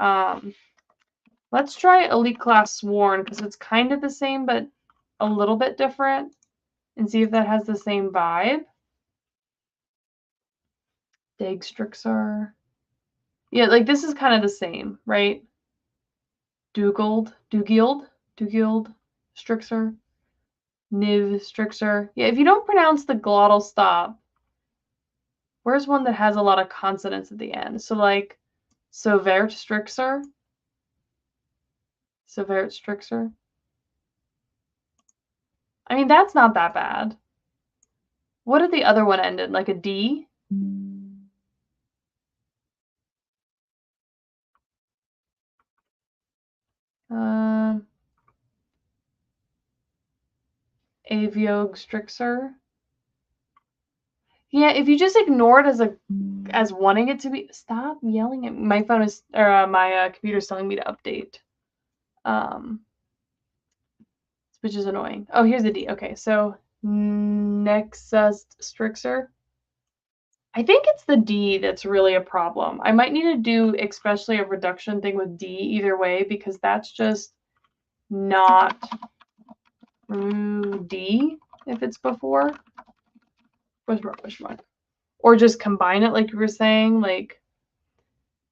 Let's try Elite Class Sworn because it's kind of the same but a little bit different and see if that has the same vibe. Dagstrixar. Yeah, like this is kind of the same, right? Dugild, Strixer, Niv, Strixer. Yeah, if you don't pronounce the glottal stop, where's one that has a lot of consonants at the end? So like Sovert Strixer. I mean, that's not that bad. What did the other one end in? Like a D? Aviog Strixer. Yeah, if you just ignore it as wanting it to be, stop yelling at me. My phone is or my computer's telling me to update. Which is annoying. Oh, here's the D. Okay, so Nexus Strixer. I think it's the D that's really a problem. I might need to do especially a reduction thing with D either way because that's just not D if it's before. Which one? Or just combine it like you were saying, like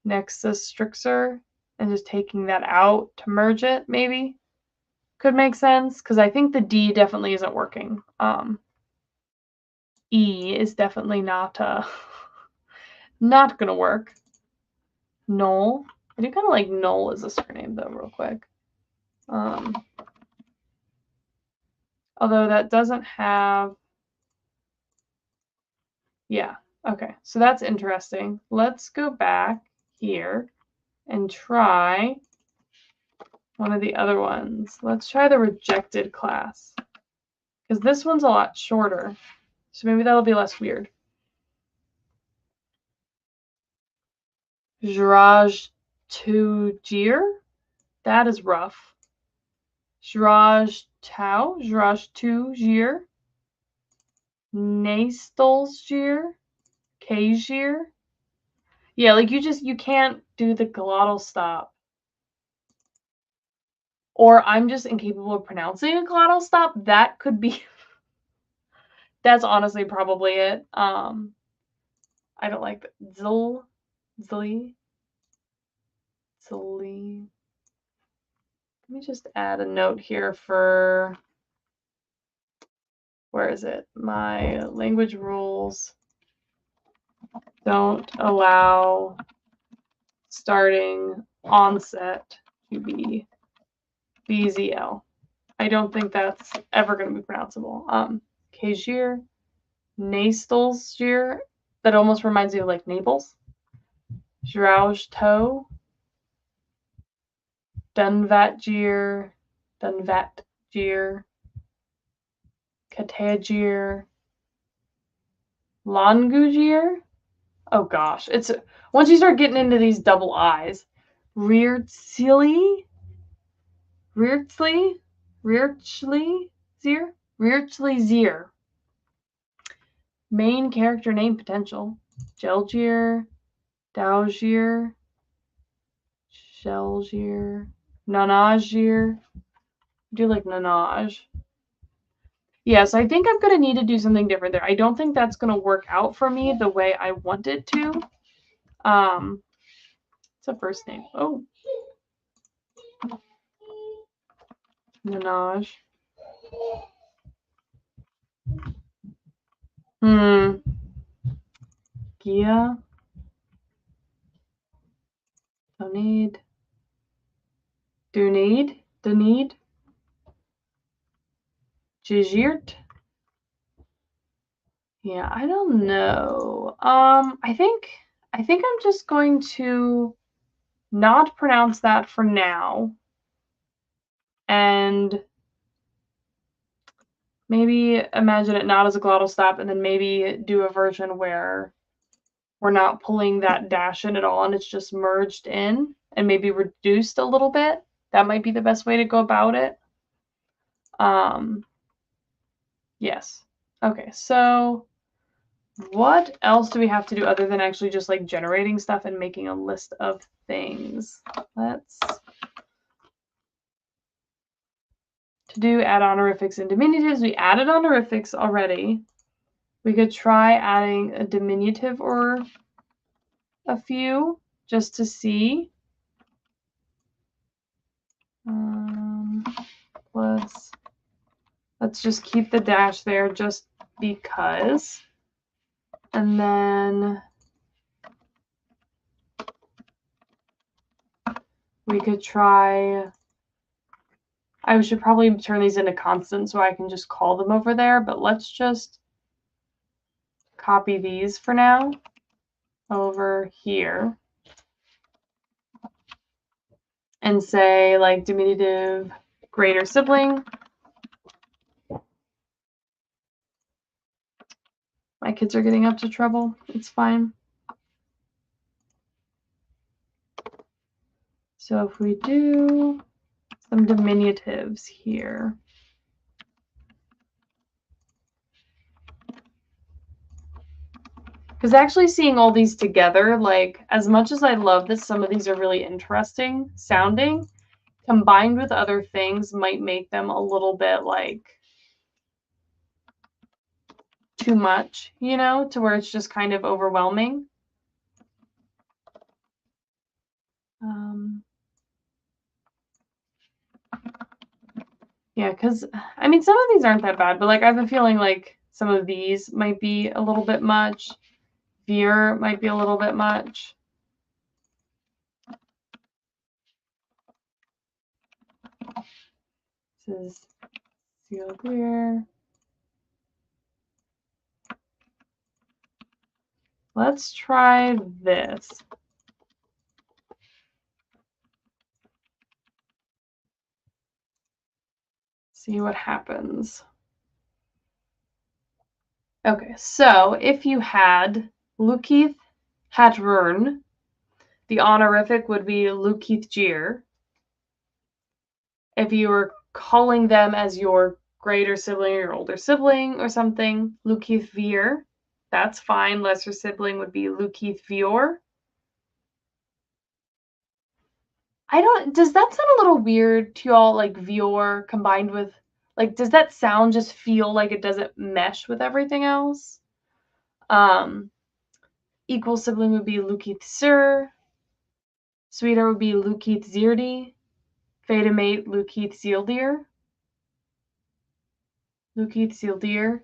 Nexus Strixer and just taking that out to merge it, maybe. Could make sense because I think the D definitely isn't working. E is definitely not not gonna work. Null. I do kind of like Null as a surname though, real quick. Although that doesn't have. Yeah. Okay. So that's interesting. Let's go back here and try one of the other ones. Let's try the rejected class because this one's a lot shorter. So maybe that'll be less weird. Jraj Tujir. That is rough. Jraj Tujir. Nastalsgir. Kajir. Yeah, like you can't do the glottal stop. Or I'm just incapable of pronouncing a glottal stop. That could be. That's honestly probably it. I don't like that. Zilly. Let me just add a note here for. Where is it? My language rules don't allow starting onset to be BZL. I don't think that's ever going to be pronounceable. Kajir, Nastalsgir, that almost reminds me of like Naples. Jrauj Toe, Dunvatgir, Katajir, Longugir. Oh gosh, it's once you start getting into these double I's. Reartzli, Zir. Main character name potential. Jelgir, Daugir, Shelgier. Nanagier. I do like nanage. Yes, I think I'm going to need to do something different there. I don't think that's going to work out for me the way I want it to. It's a first name. Oh. Nanage. Gia. Donade. Dunade. Dunede. Jigirt. Yeah, I don't know. I think I'm just going to not pronounce that for now. And maybe imagine it not as a glottal stop, and then maybe do a version where we're not pulling that dash in at all and it's just merged in and maybe reduced a little bit. That might be the best way to go about it. Yes. Okay, so what else do we have to do other than actually just like generating stuff and making a list of things? To do add honorifics and diminutives. We added honorifics already. We could try adding a diminutive or a few just to see. Let's just keep the dash there just because. And then we could try, I should probably turn these into constants so I can just call them over there, but let's just copy these for now over here and say like diminutive greater sibling. My kids are getting up to trouble. It's fine. So if we do some diminutives here. Because actually seeing all these together, like as much as I love that some of these are really interesting sounding, combined with other things might make them a little bit like too much, you know, to where it's just kind of overwhelming. Yeah, because I mean, some of these aren't that bad, but like I have a feeling like some of these might be a little bit much. Veer might be a little bit much. This is Seal Clear. Let's try this. See what happens. Okay, so if you had Lukeith Hatrern, the honorific would be Lukeith Jeer. If you were calling them as your greater sibling or your older sibling or something, Lukeith Veer, that's fine. Lesser sibling would be Lukeith Vior. Does that sound a little weird to y'all, like Vior combined with, like, does that sound just feel like it doesn't mesh with everything else? Equal sibling would be Lukeith Sir. Sweeter would be Lukeith Zirdi. Fatamate, Lukeith Sealdeer. Lukeith Sealdeer.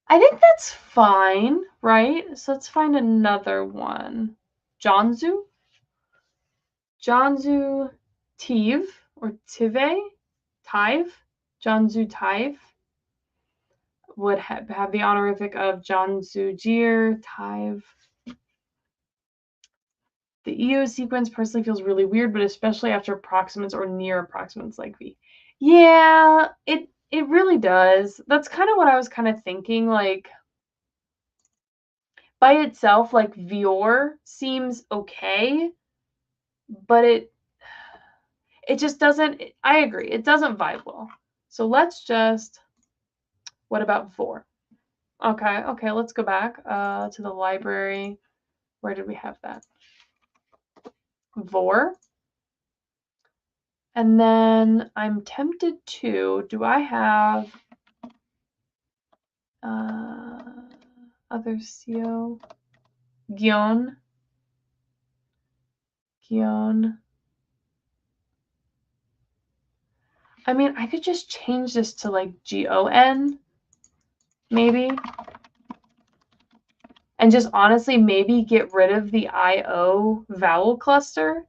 I think that's fine, right? So let's find another one. Jonzu? Jonzu Tive or Tive? Tive? Jonzu Tive would have the honorific of Jonzu Jir, Tive. The EO sequence personally feels really weird, but especially after approximants or near approximants like V. Yeah, it really does. That's kind of what I was kind of thinking, like by itself, like Vior seems okay, but it just doesn't, I agree, it doesn't vibe well. So let's just, what about Vor? Okay, let's go back to the library. Where did we have that? Vor. And then I'm tempted to, do I have other CO? Gion. I mean, I could just change this to like GON, maybe. And just honestly, maybe get rid of the IO vowel cluster,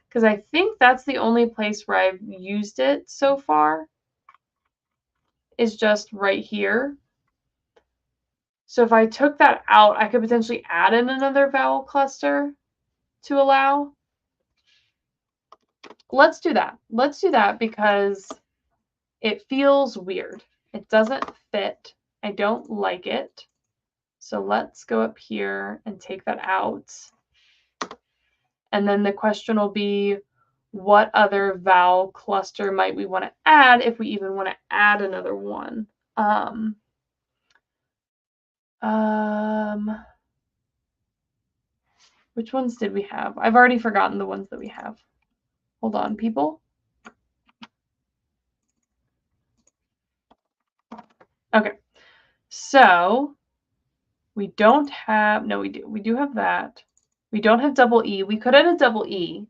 because I think that's the only place where I've used it so far, is just right here. So if I took that out, I could potentially add in another vowel cluster to allow. Let's do that. Let's do that because it feels weird. It doesn't fit. I don't like it. So let's go up here and take that out. And then the question will be, what other vowel cluster might we want to add if we even want to add another one? Which ones did we have? I've already forgotten the ones that we have. Hold on, people. Okay, so we don't have, no, we do have that. We don't have double E. We could add a double E.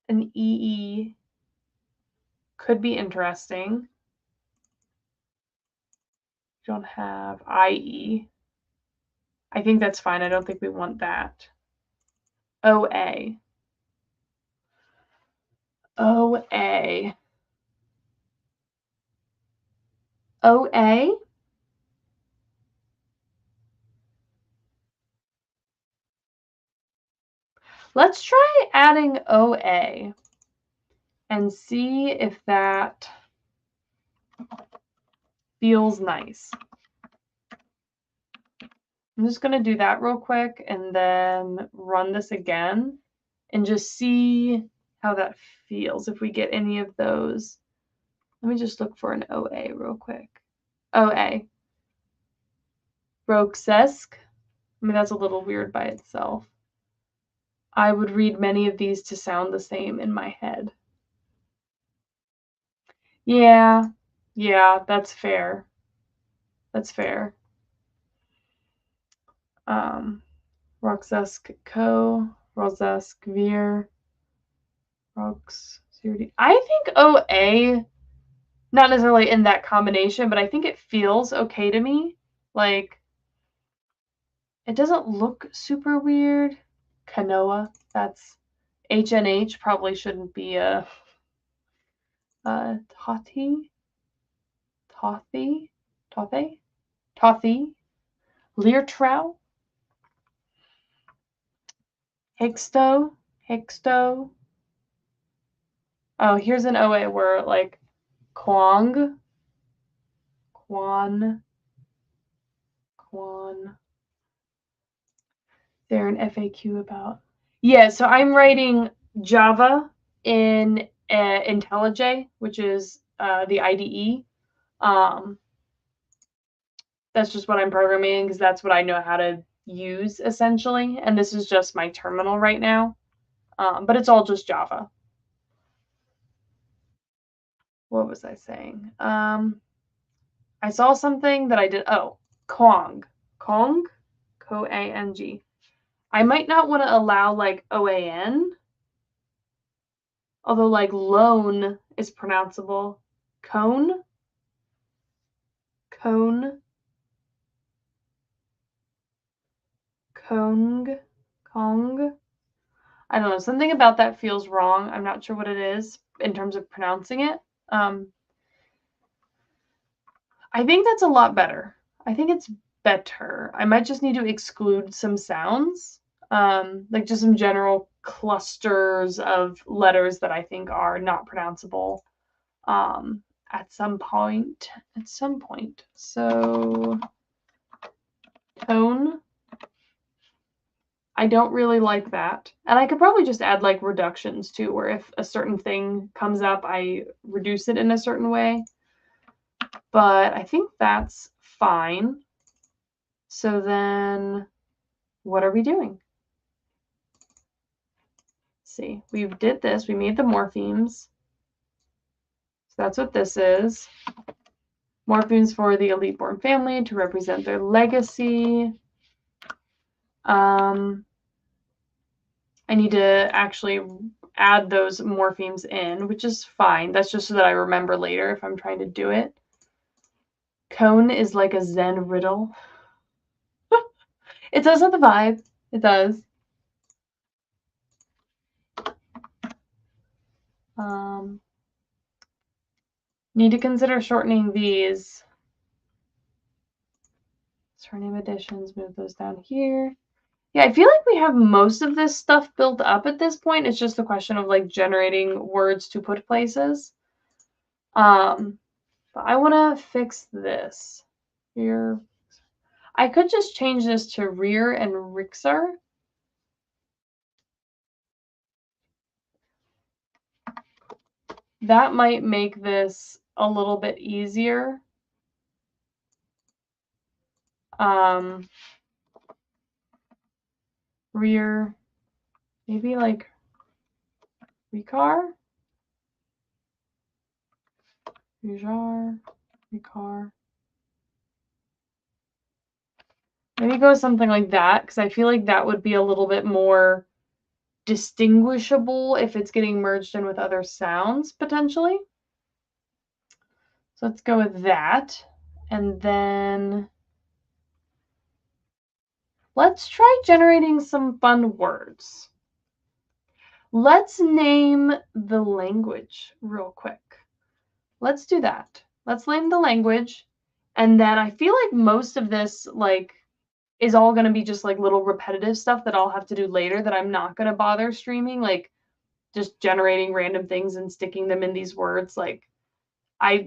An EE could be interesting. Don't have IE. I think that's fine. I don't think we want that. OA. OA. OA. Let's try adding OA and see if that feels nice. I'm just going to do that real quick and then run this again and just see how that feels if we get any of those. Let me just look for an OA real quick. OA. Broxesque. I mean, that's a little weird by itself. I would read many of these to sound the same in my head. Yeah, that's fair. That's fair. Roxesque Co, Roxesque Vir, Rox. I think OA, not necessarily in that combination, but I think it feels okay to me. Like, it doesn't look super weird. Canoa, that's HNH, probably shouldn't be a Tothy, Leartrow, Hixto. Oh, here's an OA where like Quan. They're an FAQ about. Yeah, so I'm writing Java in IntelliJ, which is the IDE. That's just what I'm programming because that's what I know how to use essentially. And this is just my terminal right now. But it's all just Java. What was I saying? I saw something that I did. Oh, Kong. K-O-A-N-G. I might not want to allow like OAN. Although like loan is pronounceable. Cone. Cong. I don't know. Something about that feels wrong. I'm not sure what it is in terms of pronouncing it. I think that's a lot better. I think it's better. I might just need to exclude some sounds, like just some general clusters of letters that I think are not pronounceable at some point. So tone. I don't really like that. And I could probably just add like reductions too, where if a certain thing comes up, I reduce it in a certain way. But I think that's fine. So then what are we doing? See, we did this. We made the morphemes. So that's what this is. Morphemes for the elite-born family to represent their legacy. I need to actually add those morphemes in, which is fine. That's just so that I remember later if I'm trying to do it. Cone is like a Zen riddle. It does have the vibe. It does. Need to consider shortening these. Surname additions, move those down here. Yeah, I feel like we have most of this stuff built up at this point. It's just a question of like generating words to put places. But I want to fix this here. I could just change this to rear and rixer. That might make this a little bit easier. Rear, maybe like Ricard? Ricard. Maybe go something like that, because I feel like that would be a little bit more distinguishable if it's getting merged in with other sounds, potentially. So let's go with that. And then let's try generating some fun words. Let's name the language real quick. Let's do that. Let's name the language. And then I feel like most of this, like, is all going to be just like little repetitive stuff that I'll have to do later that I'm not going to bother streaming, like just generating random things and sticking them in these words. Like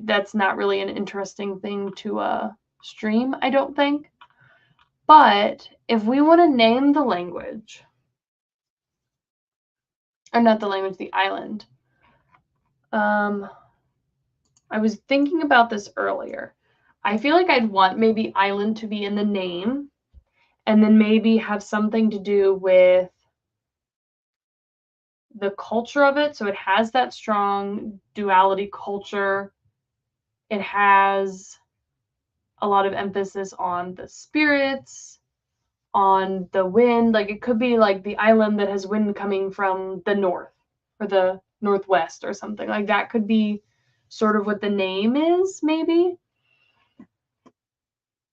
that's not really an interesting thing to stream, I don't think. But if we want to name the language, or not the language, the island. I was thinking about this earlier. I feel like I'd want maybe island to be in the name, and then maybe have something to do with the culture of it. So it has that strong duality culture. It has a lot of emphasis on the spirits, on the wind. Like it could be like the island that has wind coming from the north or the northwest or something. Like that could be sort of what the name is, maybe.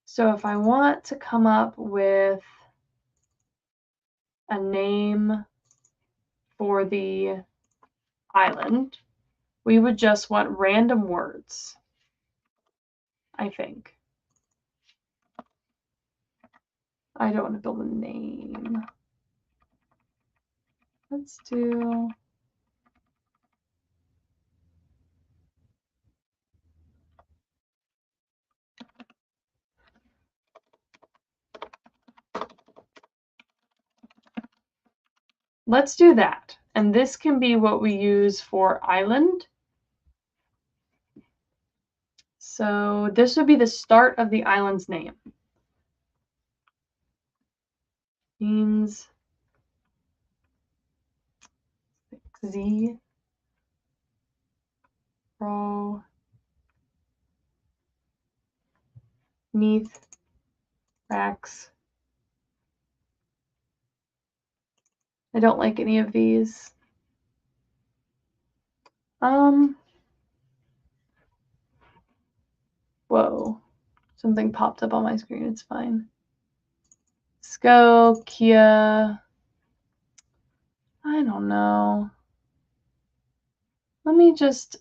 So if I want to come up with a name for the island, we would just want random words, I think. I don't want to build a name. Let's do... Let's do that. And this can be what we use for island. So this would be the start of the island's name. Means Z Pro Neath Rax. I don't like any of these. Whoa. Something popped up on my screen. It's fine. Sco, Kia. I don't know. Let me just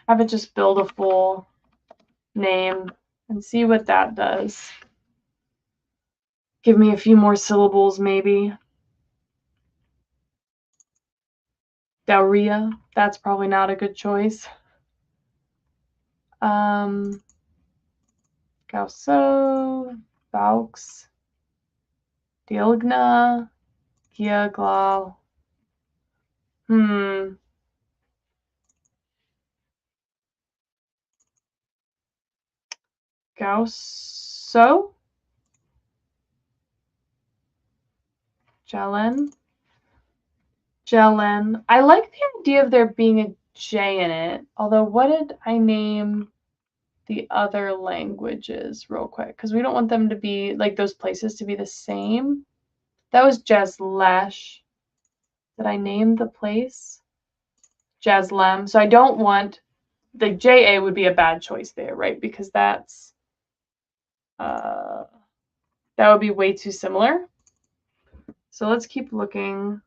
have it just build a full name and see what that does. Give me a few more syllables, maybe. Dauria. That's probably not a good choice. Gausso, Vaux, Diogna, Giaglau. Gausso? Jelen. Jelen. I like the idea of there being a J in it. Although, what did I name the other languages real quick? Because we don't want them to be, like, those places to be the same. That was Jazlesh. Did I name the place? Jazlem. So I don't want, the JA would be a bad choice there, right? Because that's, that would be way too similar. So let's keep looking.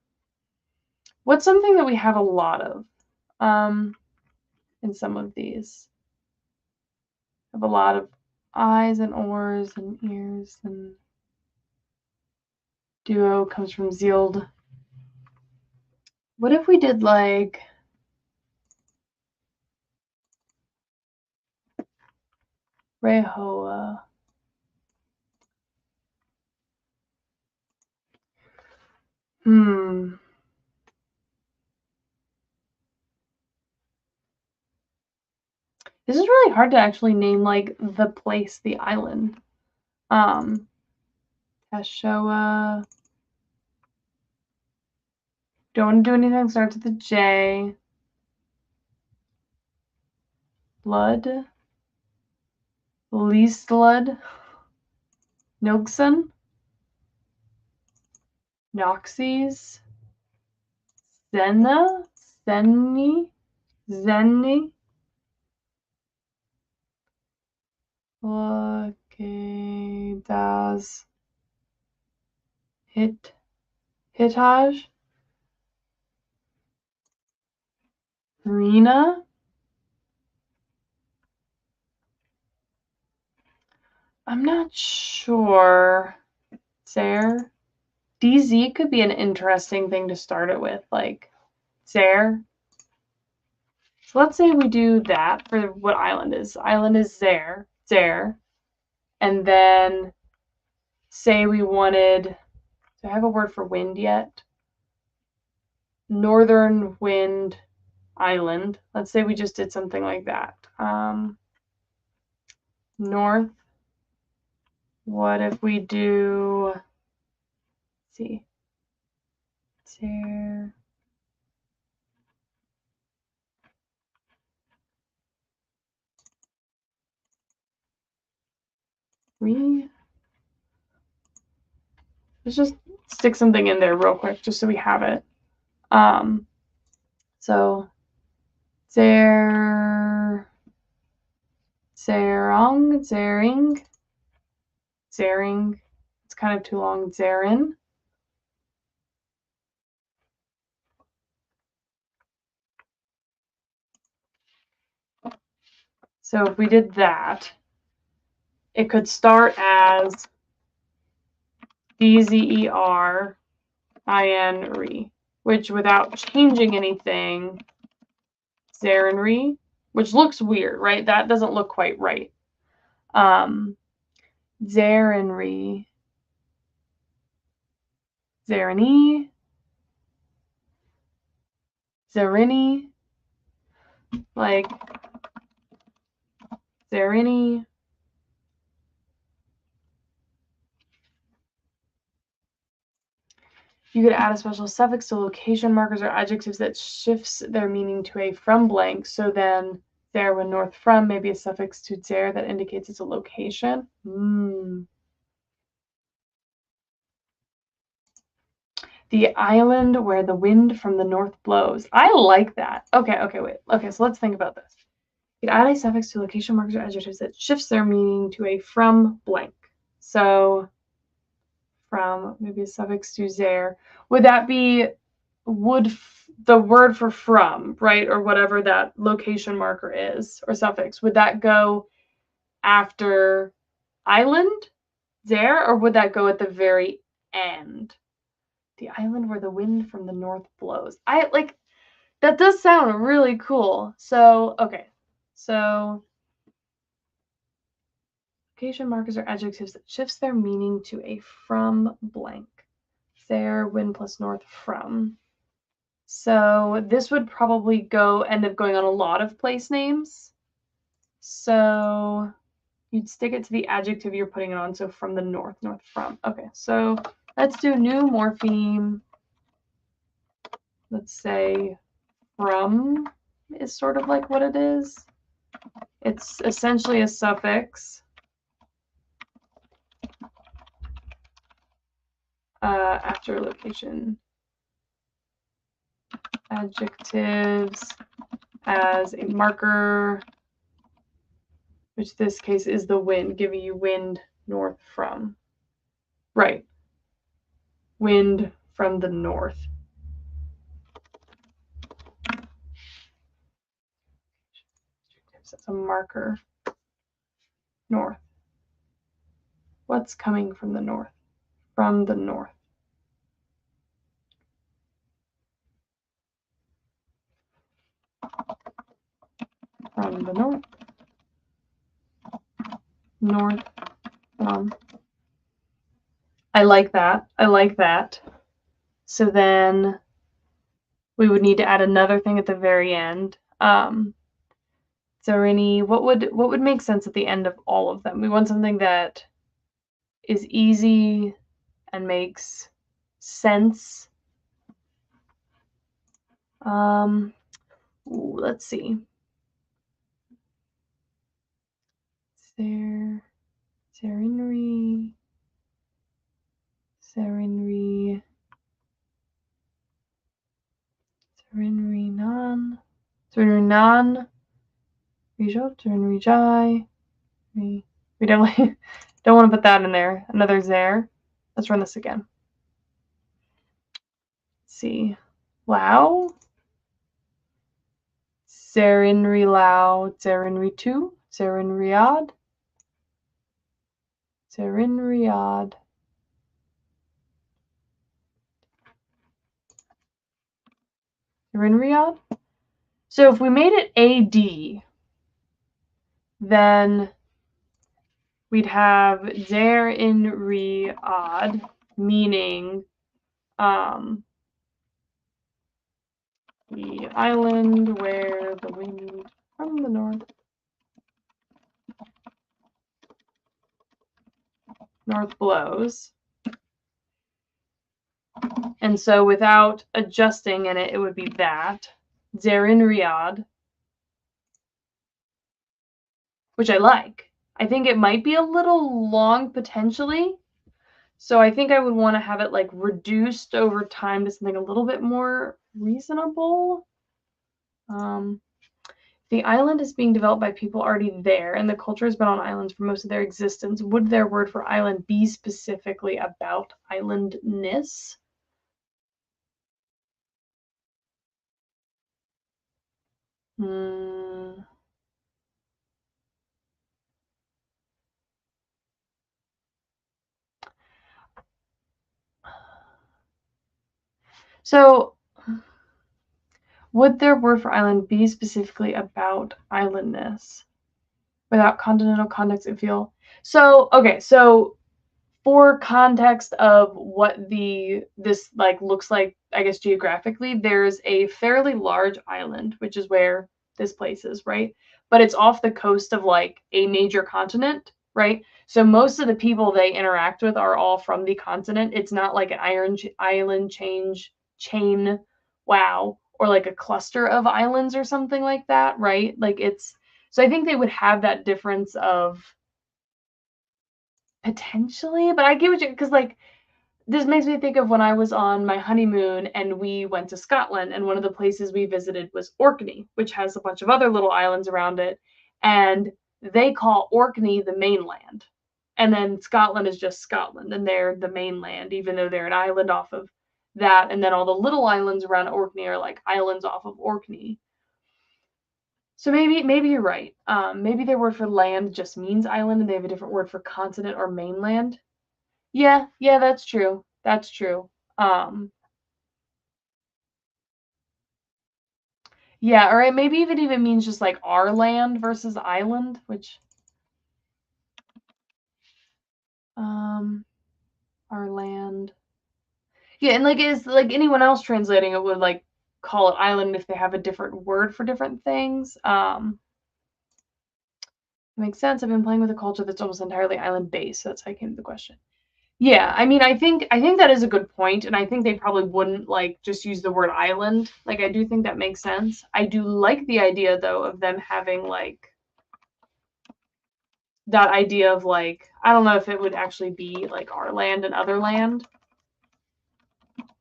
What's something that we have a lot of in some of these? Have a lot of eyes and oars and ears, and duo comes from Zield. What if we did like Rehoa? This is really hard to actually name, like, the place, the island. Tashoa. Don't want to do anything that starts with a J. Blood. Leaslud. Nogson. Noxys. Zena. Zenni. Zenni. Okay, das. Hitage. Rena. I'm not sure. Zare. DZ could be an interesting thing to start it with, like Zare. So let's say we do that for what island is. Island is Zare. And then say we wanted, do I have a word for wind yet? Northern Wind Island. Let's say we just did something like that. North. What if we do, let's see, Zare. Let's just stick something in there real quick just so we have it. So Zerong, Zering. It's kind of too long. Zerin. So if we did that, it could start as DZERIN, which without changing anything, Zerenry, which looks weird, right? That doesn't look quite right. Zerenry, Zerini, Zerini, like Zerini. You could add a special suffix to location markers or adjectives that shifts their meaning to a from blank. So then there, when north from, maybe a suffix to there that indicates it's a location. The island where the wind from the north blows. I like that. Okay, wait. Okay, so let's think about this. You could add a suffix to location markers or adjectives that shifts their meaning to a from blank. So from, maybe a suffix to there. Would that be the word for from, right? Or whatever that location marker is or suffix. Would that go after island there, or would that go at the very end? The island where the wind from the north blows. I like, that does sound really cool. So, okay. So location markers are adjectives that shifts their meaning to a from blank. There, wind plus north from. So this would probably end up going on a lot of place names. So you'd stick it to the adjective you're putting it on. So from the north from. Okay, so Let's do new morpheme. Let's say from is sort of like what it is. It's essentially a suffix. After location. Adjectives as a marker, which this case is the wind, giving you wind north from. Right. Wind from the north. As a marker. North. What's coming from the north? From the north. From the north. North from. I like that. I like that. So then we would need to add another thing at the very end. Is there any, what would make sense at the end of all of them? We want something that is easy and makes sense. Let's see. Serinry, we definitely don't want to put that in there. Another zer. Let's run this again. Let's see. Lao. Serinry Lao. Serinry 2. Serinryad. Serinryad. Serinryad. So if we made it AD, then we'd have der in Riyadh, meaning the island where the wind from the north blows. And so without adjusting in it, it would be that. Der in Riyadh, which I like. I think it might be a little long potentially. So I think I would want to have it like reduced over time to something a little bit more reasonable. The island is being developed by people already there, and the culture has been on islands for most of their existence. Would their word for island be specifically about islandness? So, would their word for island be specifically about islandness? Without continental context and feel. So, okay, so for context of what this like looks like, I guess geographically, there's a fairly large island, which is where this place is, right? But it's off the coast of like a major continent, right? So most of the people they interact with are all from the continent. It's not like an island chain, wow, or like a cluster of islands or something like that, right? Like it's, so I think they would have that difference of potentially, but I get what you, because like this makes me think of when I was on my honeymoon and we went to Scotland, and one of the places we visited was Orkney, which has a bunch of other little islands around it, and they call Orkney the mainland, and then Scotland is just Scotland, and they're the mainland, even though they're an island off of that, and then all the little islands around Orkney are like islands off of Orkney. So maybe you're right. Maybe their word for land just means island, and they have a different word for continent or mainland. Yeah, that's true. That's true. Yeah, all right, maybe it even means just like our land versus island, which our land. Yeah, and like is like anyone else translating it would like call it island if they have a different word for different things. Makes sense. I've been playing with a culture that's almost entirely island based, so that's how I came to the question. Yeah, I mean, I think that is a good point, and I think they probably wouldn't like just use the word island. Like, I do think that makes sense. I do like the idea though of them having like that idea of like, I don't know if it would actually be like our land and other land,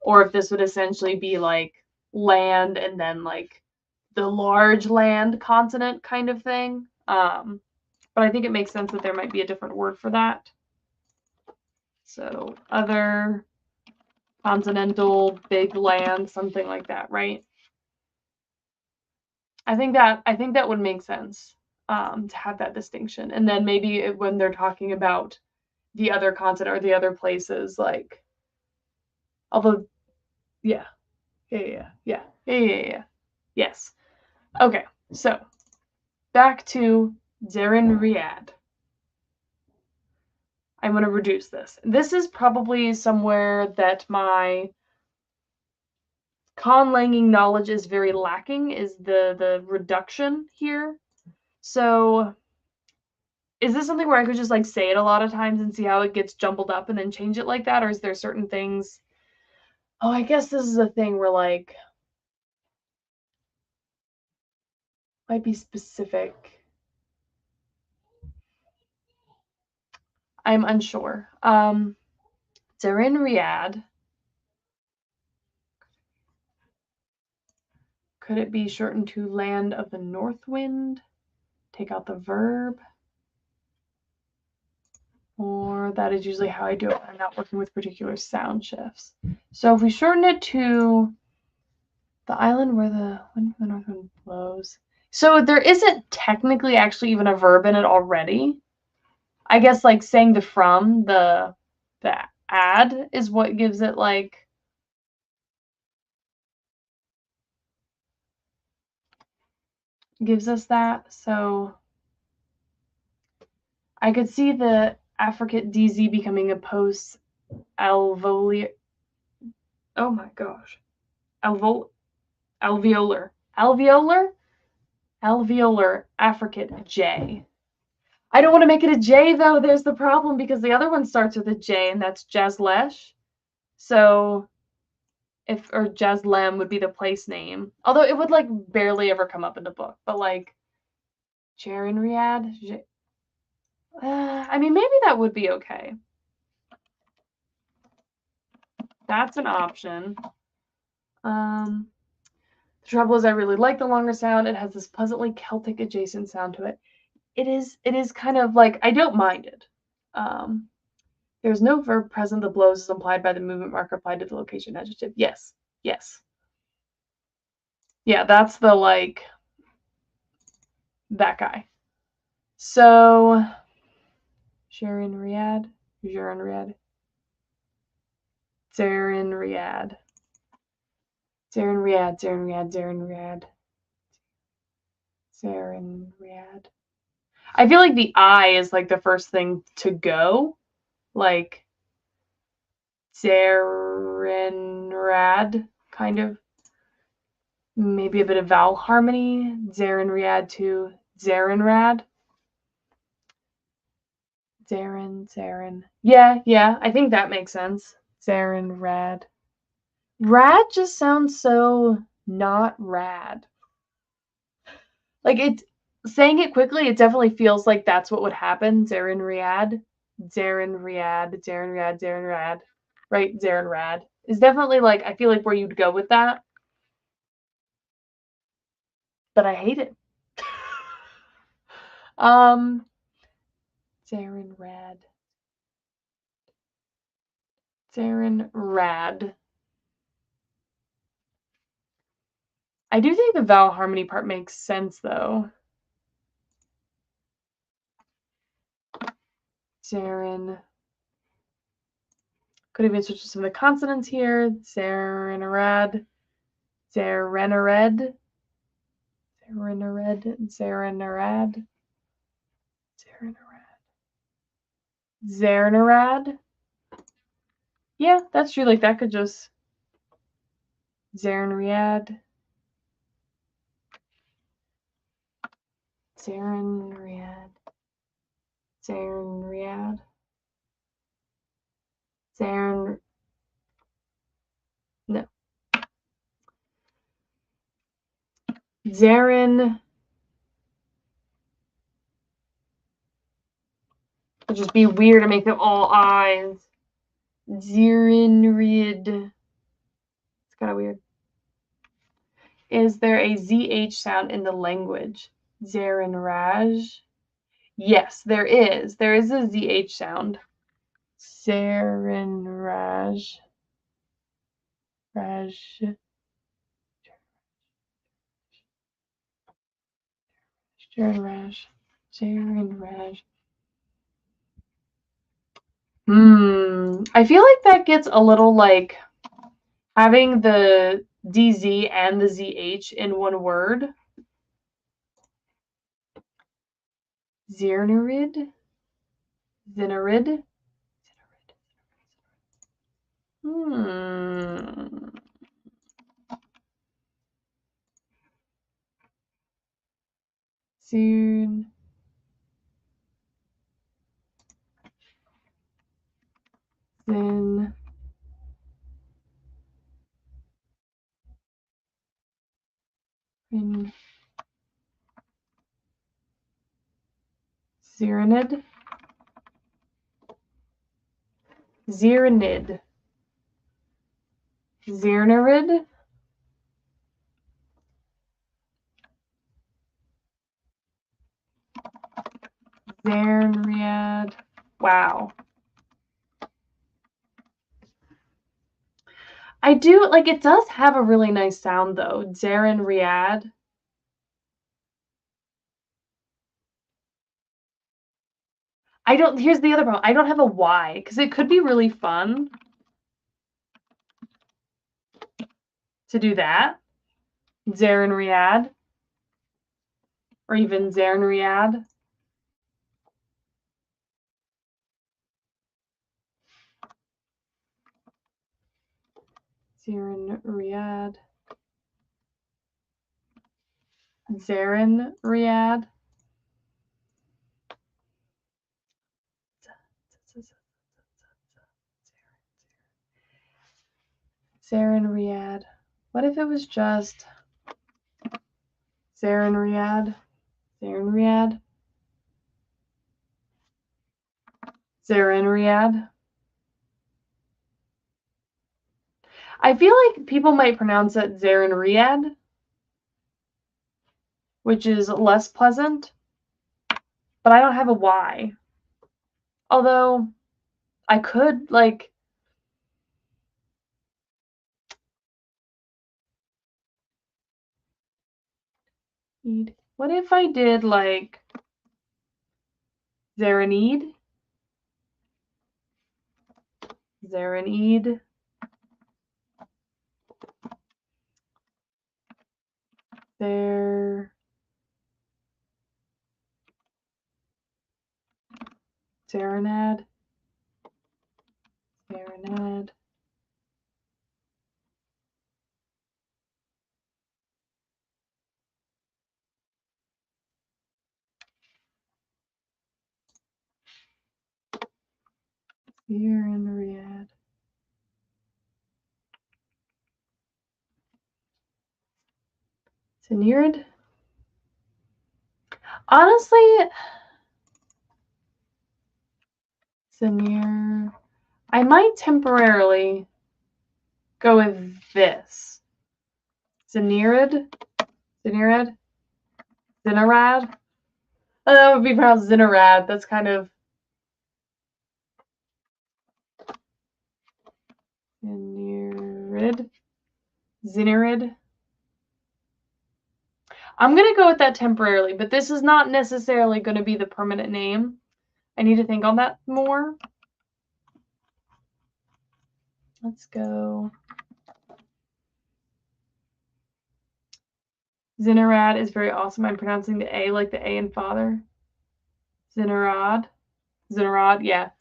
or if this would essentially be like land and then like the large land continent kind of thing. But I think it makes sense that there might be a different word for that. So other continental big land, something like that, right? I think that would make sense, to have that distinction. And then maybe when they're talking about the other continent or the other places, like, although, yeah, yeah. Yes. Okay, so back to Zerin Riyadh. I'm going to reduce this. This is probably somewhere that my conlanging knowledge is very lacking, is the reduction here. So is this something where I could just like say it a lot of times and see how it gets jumbled up and then change it like that? Or is there certain things? Oh, I guess this is a thing where like might be specific. I'm unsure. Zerin Riyadh. Could it be shortened to land of the north wind? Take out the verb. Or that is usually how I do it when I'm not working with particular sound shifts. So if we shorten it to the island where the wind from the north wind blows. So there isn't technically actually even a verb in it already. I guess like saying the from, the add is what gives it like gives us that. So I could see the affricate DZ becoming a post alveolar. Oh my gosh. Alveolar. Alveolar affricate J. I don't want to make it a J though. There's the problem because the other one starts with a J and that's Jazlesh. So or Jazlem would be the place name. Although it would like barely ever come up in the book. But like Jarin Riyadh. I mean, maybe that would be okay. That's an option. The trouble is I really like the longer sound. It has this pleasantly Celtic adjacent sound to it. It is kind of like, I don't mind it. There's no verb present. The blows is implied by the movement marker applied to the location adjective. Yes. Yeah, that's the like that guy. So Zerin Riyadh. Zerin Riyadh. I feel like the I is like the first thing to go. Like Zerenrad, kind of. Maybe a bit of vowel harmony. Zerenrad to Zerenrad. Zaren. Yeah, I think that makes sense. Zerenrad. Rad just sounds so not rad. Like it, saying it quickly, it definitely feels like that's what would happen. Zerenrad. Right, Zerenrad is definitely like, I feel like where you'd go with that. But I hate it. Zerenrad. I do think the vowel harmony part makes sense though. Zeren. Could even switch to some of the consonants here. Zerenrad. Zerenrad. Yeah, that's true. Like that could just Zerenriad. Zaren. No. Zaren. It'd just be weird to make them all eyes. Zirinrid. It's kind of weird. Is there a ZH sound in the language? Zarinraj. Yes, there is. There is a ZH sound. Zarinraj. Raj. Zarinraj. Zarinraj. I feel like that gets a little like having the DZ and the ZH in one word. Zirnerid? Zinerid? Soon. Then. Zirinid. Zirinid. Zirnerid. Zernriad. Wow. I do, like, it does have a really nice sound, though. Zernriad. Here's the other problem. I don't have a Y, because it could be really fun to do that. Zernriad. Or even Zernriad. Zernriad. Zernriad. Zernriad. What if it was just Zernriad? Zernriad? Zernriad? I feel like people might pronounce it Zernriad, which is less pleasant, but I don't have a Y. Although, I could, like... What if I did, like... Zaranid? Zaranid? Zaranad? Zaranad? Zaranriad. Zanerid? Honestly, Zaneer... I might temporarily go with this. Zanerid? Zanerid? Zinarad? Oh, that would be pronounced Zinarad. That's kind of... Zinerid? Zinerid? I'm going to go with that temporarily, but this is not necessarily going to be the permanent name. I need to think on that more. Let's go. Zinarad is very awesome. I'm pronouncing the A like the A in father. Zinarad. Zinarad, yeah.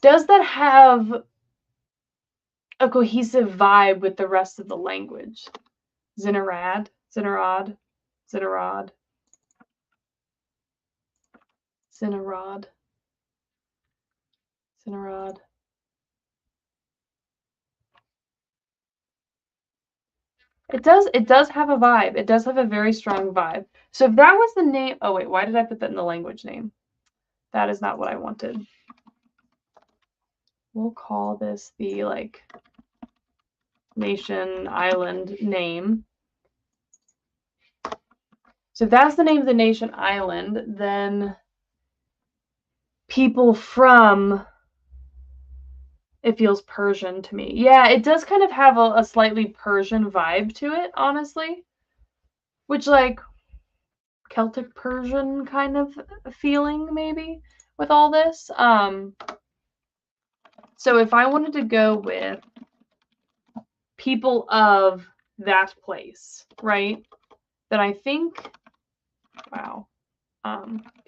Does that have a cohesive vibe with the rest of the language? Zinarad. Zinarad. Zinarad. Zinarad. Zinarad. It does have a vibe. It does have a very strong vibe. So if that was the name, oh wait, why did I put that in the language name? That is not what I wanted. We'll call this the like nation island name. So if that's the name of the nation island, then people from, it feels Persian to me. Yeah, it does kind of have a slightly Persian vibe to it, honestly. Which, like, Celtic Persian kind of feeling, maybe, with all this. So if I wanted to go with people of that place, right? Then I think, wow,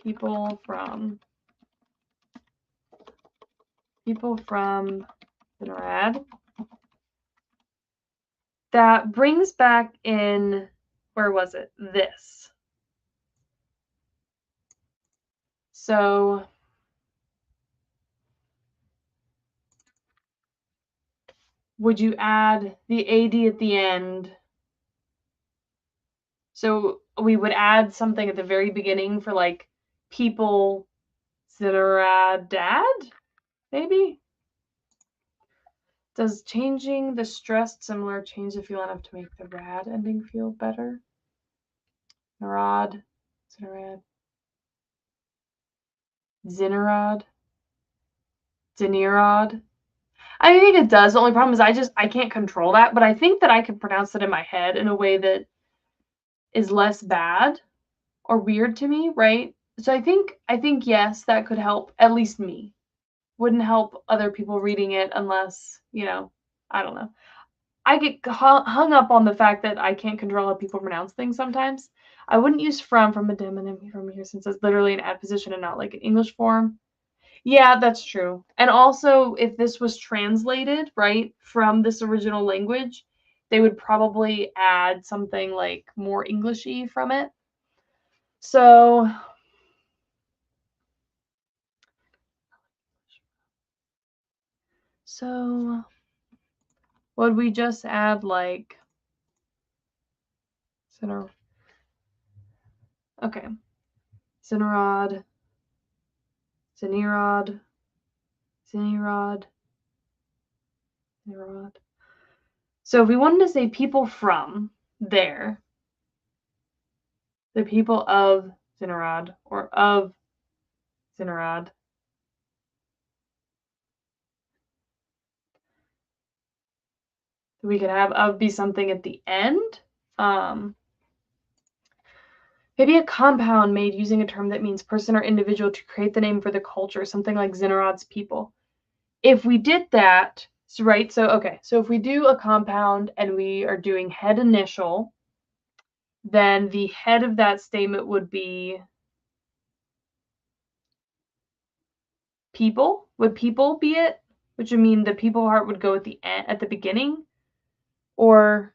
people from Finrad. That brings back in, where was it? This. So would you add the AD at the end? So we would add something at the very beginning for like people Dad, maybe? Does changing the stressed similar change the feel enough to make the rad ending feel better? Narad, Zinarad, Zinarad, Zinirad. I think it does. The only problem is I can't control that, but I think that I can pronounce it in my head in a way that is less bad or weird to me, right? So I think yes, that could help at least me. Wouldn't help other people reading it unless, I don't know. I get hung up on the fact that I can't control how people pronounce things sometimes. I wouldn't use from a demonym from here since it's literally an adposition and not like an English form. Yeah, that's true. And also, if this was translated, right, from this original language, they would probably add something like more Englishy from it. So, would we just add like okay, Zinarad, Zinirad, Zinirad, Zinirad. So if we wanted to say people from there, the people of Zinarad or of Zinarad, we could have of be something at the end. Maybe a compound made using a term that means person or individual to create the name for the culture, something like Zinarad's people. If we did that, right, so if we do a compound and we are doing head initial, then the head of that statement would be people. Would people be it? Which would mean the people part would go at the end, at the beginning, or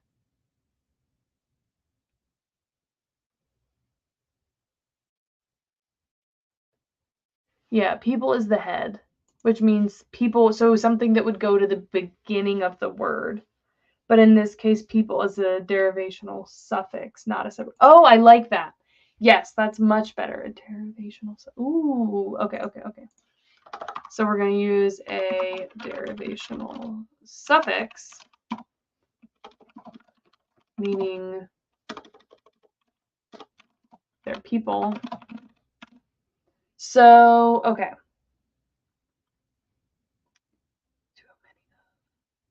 yeah, people is the head, which means people. So something that would go to the beginning of the word. But in this case, people is a derivational suffix, not a separate. Oh, I like that. Yes, that's much better. A derivational. Ooh, okay. So we're going to use a derivational suffix, meaning they're people. So, okay.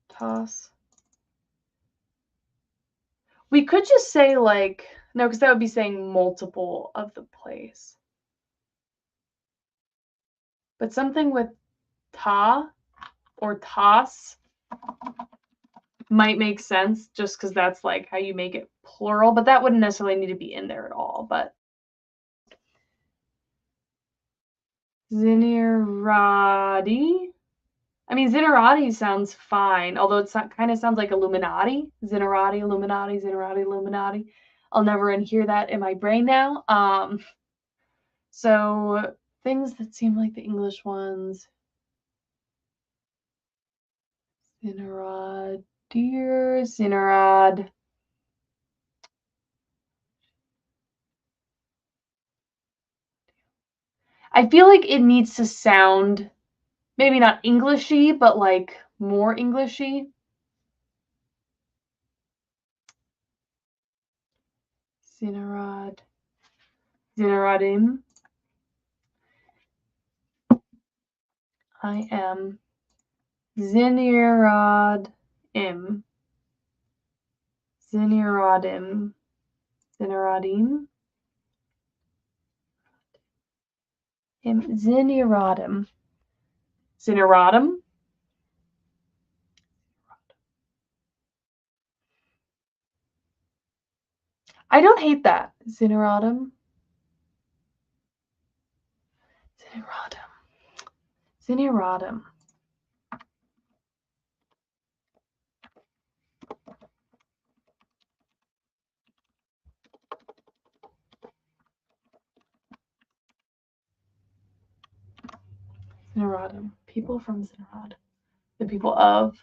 Toss. We could just say like, no, because that would be saying multiple of the place. But something with ta or tas might make sense just because that's like how you make it plural, but that wouldn't necessarily need to be in there at all. But Ziniradi. I mean, Zinnerati sounds fine, although it kind of sounds like Illuminati. Zinnerati, Illuminati, Zinnerati, Illuminati. I'll never hear that in my brain now. So things that seem like the English ones. Zinnerad, dear Zinnerad. I feel like it needs to sound maybe not Englishy, but like more Englishy. Zinarad. Zinaradim. I am Ziniradim. Ziniradim. Ziniradim. Ziniradim. Ziniradim. I don't hate that. Ziniradim. Ziniradim. Ziniradim. Zinaradim. People from Zinarad. The people of.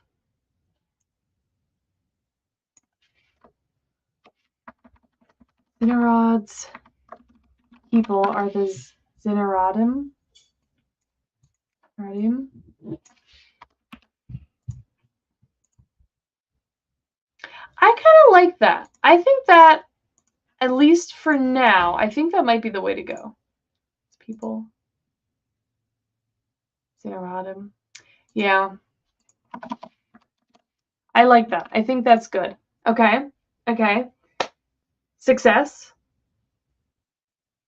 Zinarad's people are the Zinaradim. Zinaradim. I kind of like that. I think that, at least for now, I think that might be the way to go. People. Zinaradim. Yeah. I like that. I think that's good. Okay. Okay. Success.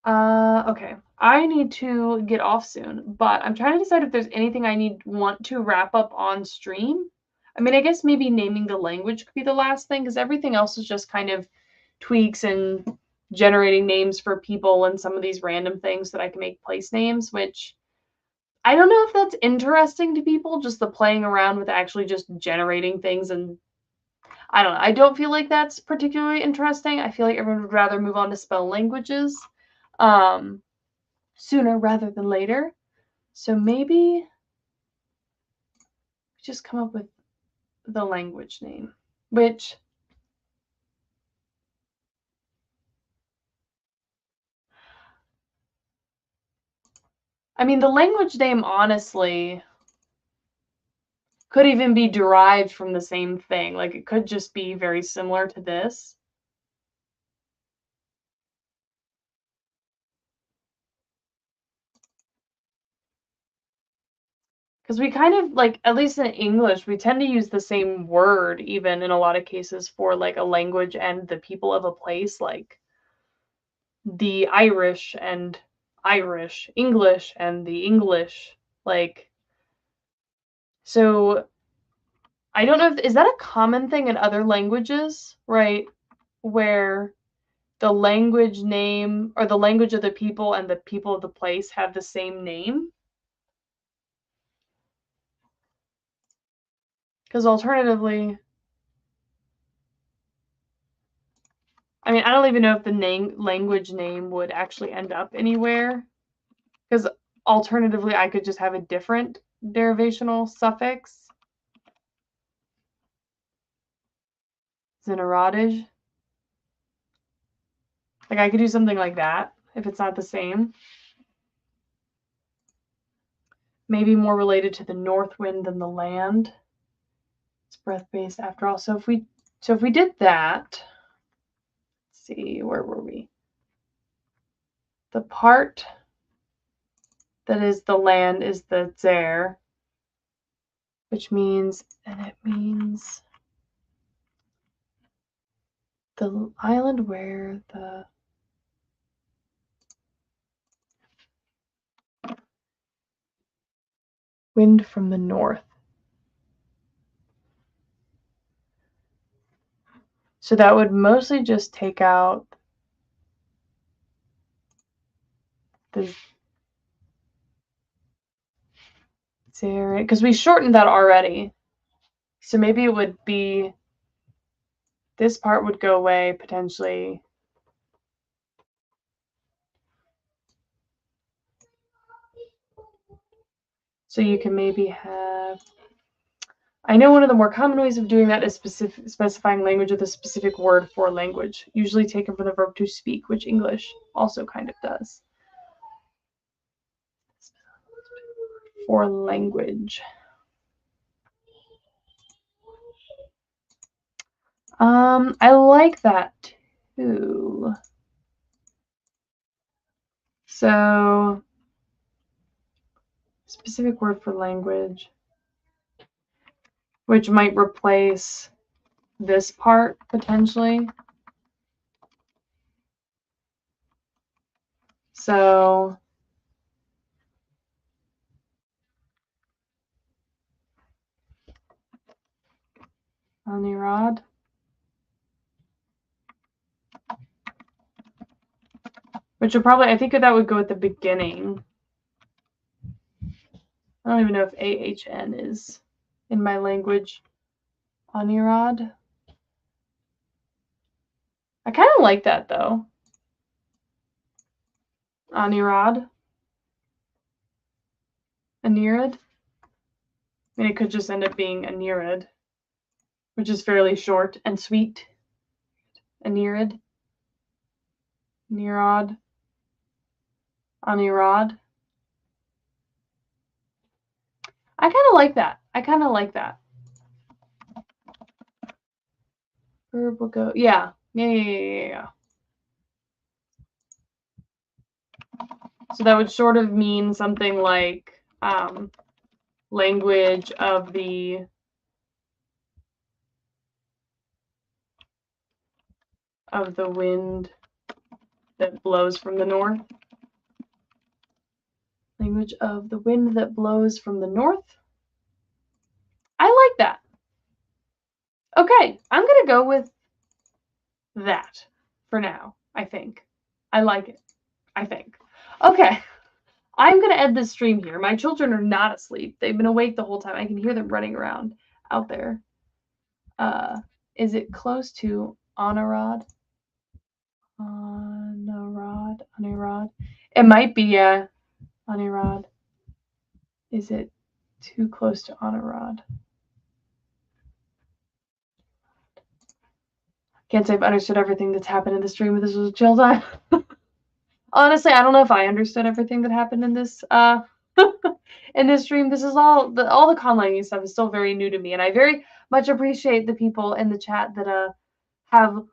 Okay. I need to get off soon, but I'm trying to decide if there's anything I want to wrap up on stream. I mean, I guess maybe naming the language could be the last thing, because everything else is just kind of tweaks and generating names for people and some of these random things that I can make place names, which I don't know if that's interesting to people, just the playing around with actually just generating things, and I don't know. I don't feel like that's particularly interesting. I feel like everyone would rather move on to spell languages sooner rather than later. So maybe just come up with the language name, which I mean, the language name honestly could even be derived from the same thing. Like, it could just be very similar to this. Because we kind of, like, at least in English, we tend to use the same word, even in a lot of cases, for, like, a language and the people of a place, like the Irish and Irish, English and the English. Like, so I don't know if, is that a common thing in other languages, right? Where the language name or the language of the people and the people of the place have the same name? Because alternatively, I mean, I don't even know if the language name would actually end up anywhere. Because alternatively, I could just have a different derivational suffix. Zinaradige. Like, I could do something like that if it's not the same. Maybe more related to the north wind than the land. It's breath-based after all. So if we did that, let's see, where were we? The part that is the land is the Zer, which means, and it means the island where the wind from the north. So that would mostly just take out the Zer, because we shortened that already. So maybe it would be, this part would go away potentially. So you can maybe have, I know one of the more common ways of doing that is specifying language with a specific word for language, usually taken from the verb to speak, which English also kind of does. for language. I like that too. So, specific word for language, which might replace this part potentially. So, Anirad. Which would probably, I think that would go at the beginning. I don't even know if AHN is in my language. Anirad. I kind of like that though. Anirad. Anirid. I mean, it could just end up being Anirid, which is fairly short and sweet. Anirid. Nirad. Anirad. I kind of like that. I kind of like that. Verb will go. Yeah. Yeah. So that would sort of mean something like language of the wind that blows from the north. Language of the wind that blows from the north. I like that. Okay, I'm going to go with that for now, I think. I like it, I think. Okay, I'm going to end this stream here. My children are not asleep. They've been awake the whole time. I can hear them running around out there. Is it close to Honorad? Honorad. It might be, yeah. Honorad. Is it too close to Honorad? Can't say I've understood everything that's happened in the stream, but this was a chill time. Honestly, I don't know if I understood everything that happened in this in this stream. This is all the Conlang stuff is still very new to me, and I very much appreciate the people in the chat that have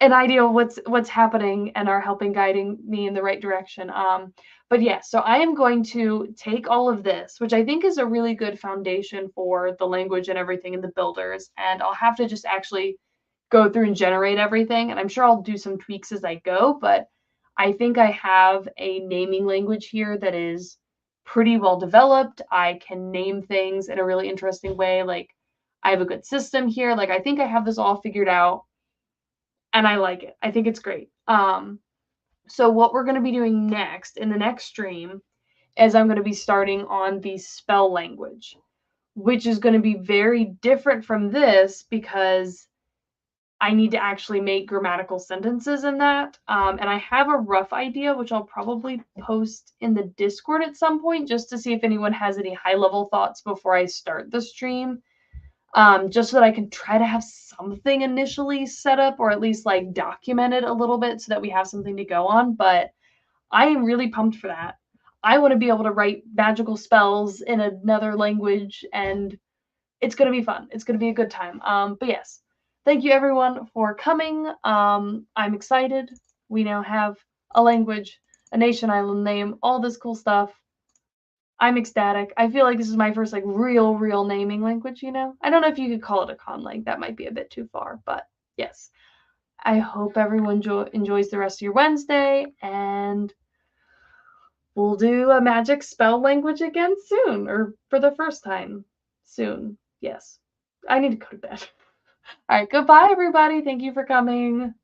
an idea of what's happening and are helping guiding me in the right direction. But yeah, so I am going to take all of this, which I think is a really good foundation for the language and everything in the builders, and I'll have to just actually go through and generate everything, and I'm sure I'll do some tweaks as I go, but I think I have a naming language here that is pretty well developed. I can name things in a really interesting way. Like, I have a good system here. Like, I think I have this all figured out, and I like it. I think it's great. So what we're going to be doing next in the next stream is I'm going to be starting on the spell language, which is going to be very different from this because I need to actually make grammatical sentences in that. And I have a rough idea, which I'll probably post in the Discord at some point, just to see if anyone has any high-level thoughts before I start the stream. Just so that I can try to have something initially set up, or at least like documented a little bit so that we have something to go on. But I am really pumped for that. I want to be able to write magical spells in another language, and it's going to be fun. It's going to be a good time. But yes. Thank you everyone for coming. I'm excited. We now have a language, a nation, island name, all this cool stuff. I'm ecstatic. I feel like this is my first like real naming language, you know? I don't know if you could call it a conlang. That might be a bit too far, but yes. I hope everyone enjoys the rest of your Wednesday, and we'll do a magic spell language again soon, or for the first time soon. Yes. I need to go to bed. All right, goodbye, everybody. Thank you for coming.